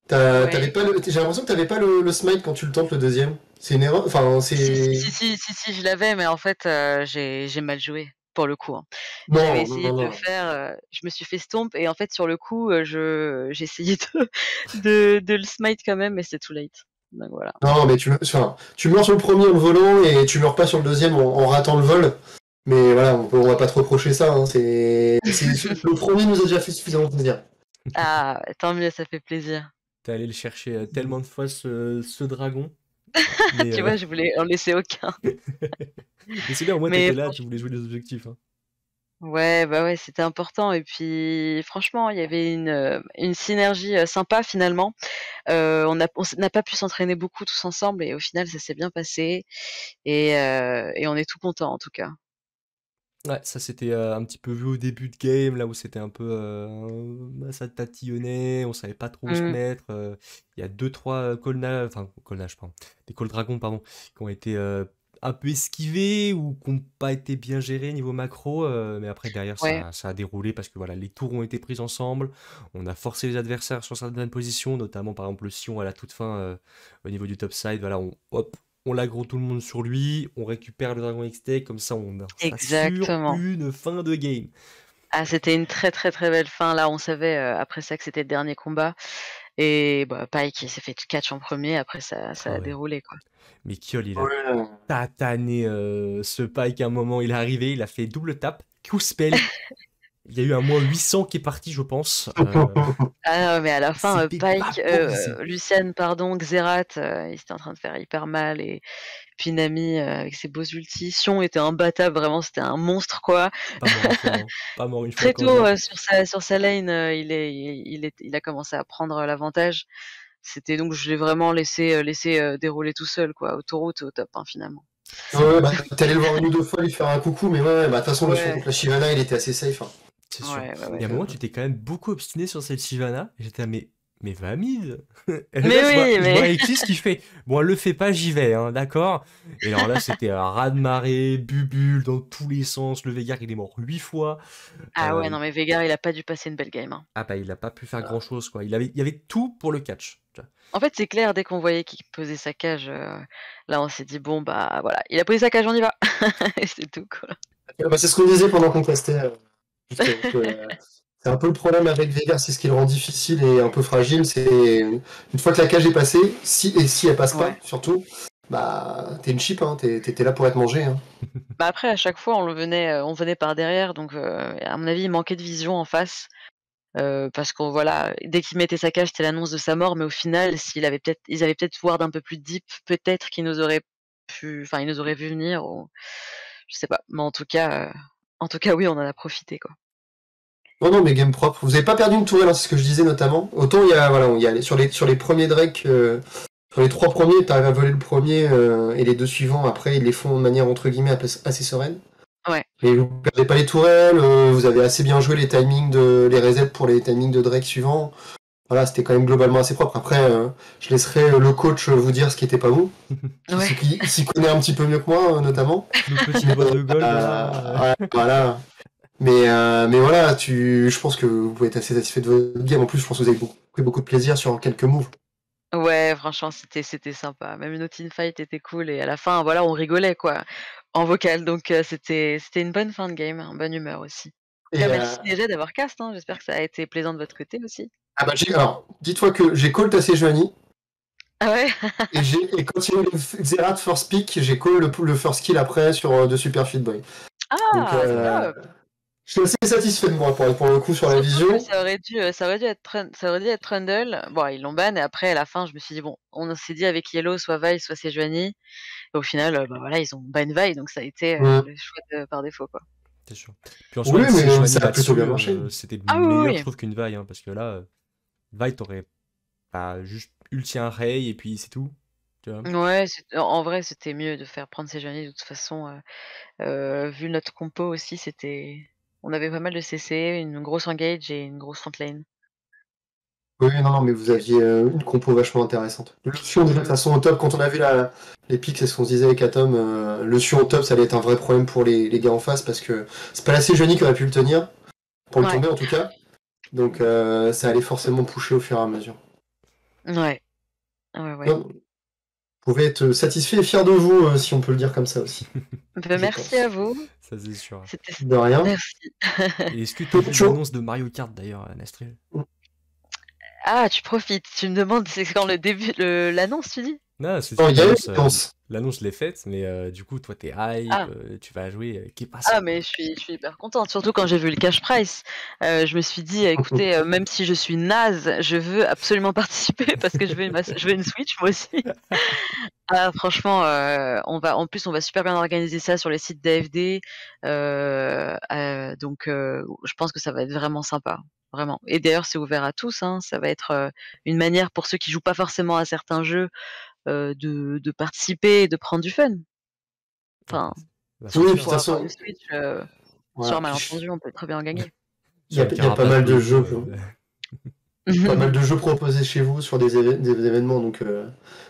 t'avais Ouais. pas j'ai l'impression que t'avais pas le smite quand tu le tentes le deuxième. C'est une erreur, enfin c'est. Si, je l'avais, mais en fait, j'ai mal joué, pour le coup, hein. J'avais Non, non, essayé non, de le non. faire, je me suis fait stomp et en fait, sur le coup, j'ai essayé de le smite quand même, mais c'est too late. Donc voilà. Non, mais tu meurs sur le premier en le volant et tu meurs pas sur le deuxième en ratant le vol. Mais voilà, on va pas te reprocher ça, hein. Le premier nous a déjà fait suffisamment plaisir. Ah, tant mieux, ça fait plaisir. T'es allé le chercher tellement de fois ce dragon. Mais, Tu vois, je voulais en laisser aucun. mais c'est bien, au moins Mais t'étais là, tu franch voulais jouer les objectifs, hein. Ouais, bah, ouais, c'était important et puis franchement, il y avait une synergie, sympa finalement. On n'a pas pu s'entraîner beaucoup tous ensemble et au final, ça s'est bien passé et on est tout content en tout cas. Ouais, ça s'était un petit peu vu au début de game, là où c'était un peu. Bah, ça tatillonnait, on savait pas trop où se Mmh. mettre. Il y a deux, trois colnages, pardon. Des call dragons, pardon, qui ont été un peu esquivés ou qui n'ont pas été bien gérés niveau macro. Mais après, derrière, Ouais, ça a déroulé parce que voilà, les tours ont été pris ensemble. On a forcé les adversaires sur certaines positions, notamment par exemple le Sion à la toute fin au niveau du top side. Voilà, hop, on l'aggro tout le monde sur lui, on récupère le Dragon XT, comme ça on s'assure exactement. une fin de game. Ah, c'était une très, très, très belle fin. Là, on savait, après ça que c'était le dernier combat et bah, Pike il s'est fait catch en premier. Après ça Ah a ouais. déroulé quoi. Mais Kiol, il a Ouais. tatané ce Pike à un moment, il est arrivé, il a fait double tap, Q-spell, il y a eu un moins 800 qui est parti, je pense. Ah non, mais à la fin, C'était Pike, vaporisé. Lucian pardon, Xerath, ils étaient en train de faire hyper mal et puis Nami, avec ses beaux ultis. Sion était imbattable, vraiment, c'était un monstre, quoi. Pas mort une fois, non. Pas mort une fois Très quand je tôt, l'ai. sur sa lane, il a commencé à prendre l'avantage. C'était donc je l'ai vraiment laissé dérouler tout seul, quoi. Autoroute au top, hein, finalement. C'est Ouais, vrai. bah, t'es allé le voir une ou deux fois lui faire un coucou, mais ouais, bah de toute façon le son Ouais, contre la Shyvana il était assez safe, hein. C'est sûr. ouais, ouais, Il y a ouais. un moment, tu t'es quand même beaucoup obstiné sur cette Shyvana. Et j'étais là, mais va mid. Et le Mais gars, oui, je vois mais Eclipse qui fait, bon, elle le fait pas, j'y vais, hein, d'accord. Et alors là, c'était un raz-de-marée, bubule dans tous les sens. Le Veigar, il est mort 8 fois. ah ouais, Euh, non, mais Veigar, il a pas dû passer une belle game, hein. ah bah, il a pas pu faire grand-chose, quoi. Il y avait tout pour le catch. Tu vois. En fait, c'est clair, dès qu'on voyait qu'il posait sa cage, là, on s'est dit: «Bon, bah, voilà, il a posé sa cage, on y va!» et c'est tout, quoi. Bah, c'est ce qu'on disait pendant qu'on testait. Justement, c'est un peu le problème avec Veigar, c'est ce qui le rend difficile et un peu fragile. C'est une fois que la cage est passée, si elle passe pas, Ouais. surtout, bah t'es une chip, hein, t'es là pour être mangé. Hein. Bah, après à chaque fois on venait par derrière donc à mon avis il manquait de vision en face, parce qu'on voilà, dès qu'il mettait sa cage, c'était l'annonce de sa mort, mais au final ils avaient peut-être Ward un peu plus deep, peut-être qu'ils nous auraient ils nous auraient vu venir ou je sais pas. Mais en tout cas oui, on en a profité, quoi. Non, mais game propre. Vous avez pas perdu une tourelle, hein, c'est ce que je disais notamment. Autant il y a sur les premiers Drake, sur les 3 premiers, t'arrives à voler le premier et les 2 suivants, après ils les font de manière entre guillemets assez sereine. Ouais. Et vous perdez pas les tourelles, vous avez assez bien joué les timings les resets pour les timings de Drake suivants. Voilà, c'était quand même globalement assez propre. Après, je laisserai le coach vous dire ce qui était pas bon. Ouais. Il s'y connaît un petit peu mieux que moi, notamment. Nos petites boîtes de gold, là. Ouais, voilà. Mais voilà, je pense que vous pouvez être assez satisfait de votre game. En plus, je pense que vous avez pris beaucoup de plaisir sur quelques moves. Ouais, franchement, c'était sympa. Même nos teamfights étaient cool et à la fin, voilà, on rigolait, quoi, en vocal. Donc c'était une bonne fin de game, en bonne humeur aussi. En tout Et cas, merci déjà d'avoir cast, hein. J'espère que ça a été plaisant de votre côté aussi. bah, alors, dites-toi que j'ai call Tassé Joanie, Ah ouais? et quand il y a eu le Xerath first pick, j'ai call le first kill après sur de Super Fit Boy. Donc, Ah, top! je suis assez satisfait de moi pour le coup sur la Surtout que vision. ça aurait dû être Trundle. Bon, ils l'ont ban et après à la fin, je me suis dit: «Bon», on s'est dit avec Yellow, soit Vi, soit Sejuani et au final, bah, voilà, ils ont ban Vi donc ça a été, Mm. le choix de par défaut, quoi. C'est sûr. Puis en soi, Oui, une mais Sejuani ça a plutôt bien là-dessus, marché. c'était Ah oui, meilleur, oui, je trouve, qu'une Vi, hein, parce que là, Vi, t'aurais pas juste ulti un Ray et puis c'est tout. Tu vois. oui. Ouais, en vrai, c'était mieux de faire prendre Sejuani de toute façon, vu notre compo aussi, on avait pas mal de CC, une grosse engage et une grosse front lane. Oui, non, mais vous aviez une compo vachement intéressante. Le Sion, déjà, de toute Mmh. façon, au top, quand on a vu les pics, c'est ce qu'on se disait avec Atom, le Sion au top, ça allait être un vrai problème pour les gars en face, parce que c'est pas la Sejuani qui aurait pu le tenir, pour le Ouais, tomber en tout cas. Donc ça allait forcément pusher au fur et à mesure. ouais, ouais. Non, vous pouvez être satisfait et fier de vous, si on peut le dire comme ça aussi, Bah, je merci à pense. vous. Ça, c'est sûr. C'était De rien. Merci. Et est-ce que t'as vu Chaud. l'annonce de Mario Kart d'ailleurs, Nastrel? Ah, tu profites, tu me demandes c'est quand le début l'annonce, tu dis? Non, c'est Non, sûr, il y a eu une annonce. l'annonce, je l'ai faite, mais du coup, toi, t'es hype, Ah. tu vas jouer, qu'est Ah passé, quoi. mais je suis hyper contente, surtout quand j'ai vu le cash price. Je me suis dit: «Écoutez, même si je suis naze, je veux absolument participer parce que je veux une Switch moi aussi». Ah franchement, on va super bien organiser ça sur les sites d'AFD, donc je pense que ça va être vraiment sympa, vraiment et d'ailleurs c'est ouvert à tous, hein. Ça va être, une manière pour ceux qui jouent pas forcément à certains jeux, de participer et de prendre du fun. Ah, Enfin, c'est Oui, puis de surtout toute pour sûr. avoir une façon, Switch, sur voilà. un malentendu, on peut très bien en gagner. Il y a, Sur une il y a pas carapace mal de Bolo, jeux. Pas mal de jeux proposés chez vous sur des événements, donc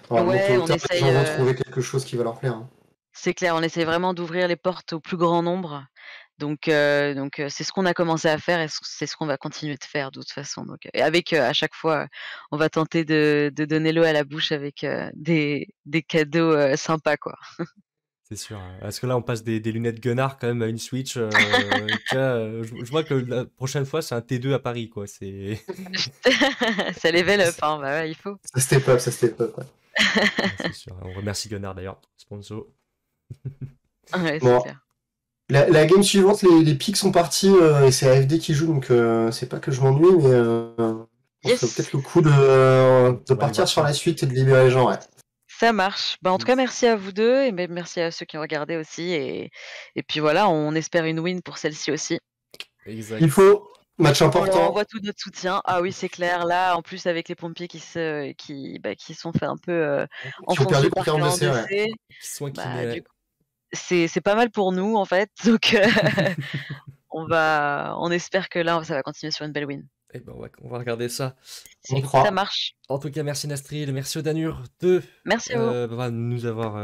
normalement tôt Ouais, ou on tard, les essaye, gens vont trouver quelque chose qui va leur plaire. Hein. c'est clair, on essaye vraiment d'ouvrir les portes au plus grand nombre. Donc c'est ce qu'on a commencé à faire et c'est ce qu'on va continuer de faire de toute façon. Donc et avec, à chaque fois, on va tenter de donner l'eau à la bouche avec, des cadeaux, sympas, quoi. C'est sûr, hein. Parce que là, on passe des lunettes Gunnar quand même à une Switch. Tu vois, je vois que la prochaine fois, c'est un T2 à Paris, quoi. C'est Ça level up, hein, bah ouais, il faut. Ça step up. Ouais. c'est sûr. On remercie Gunnar d'ailleurs, sponsor. Ouais, c'est Bon, clair. la game suivante, les pics sont partis et c'est AFD qui joue, donc c'est pas que je m'ennuie, mais je pense que ça vaut Yes, peut-être le coup de On va aller partir voir sur ça. la suite et de libérer les gens. Ouais. ça marche. Bah, en tout cas, merci à vous 2 et même merci à ceux qui ont regardé aussi et puis voilà, on espère une win pour celle-ci aussi. Il Exact. faut, match On leur important, envoie tout notre soutien. Ah oui, c'est clair. Là, en plus, avec les pompiers qui sont fait un peu, qui ont perdu enfoncer par contre de C, ouais. KNDC, Qui sont bah, du inclinés. coup, c'est pas mal pour nous, en fait. Donc, on espère que là, ça va continuer sur une belle win. Eh ben, on va regarder ça. On y Ça croit. marche. En tout cas, merci Nastril, merci Odanur de Merci à vous. nous avoir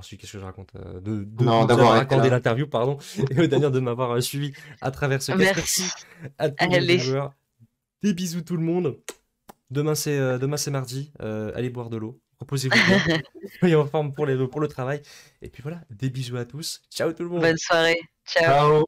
suivi. Qu'est-ce que je raconte de Non, nous d'avoir avoir été accordé là. l'interview, pardon, et Odanur de m'avoir suivi à travers ce cast. Merci. Merci à tous les Allez, viewers. Des bisous tout le monde. Demain c'est mardi. Allez boire de l'eau. Reposez-vous bien. Soyez en forme pour le travail. Et puis voilà, des bisous à tous. Ciao tout le monde. Bonne soirée. Ciao. Ciao.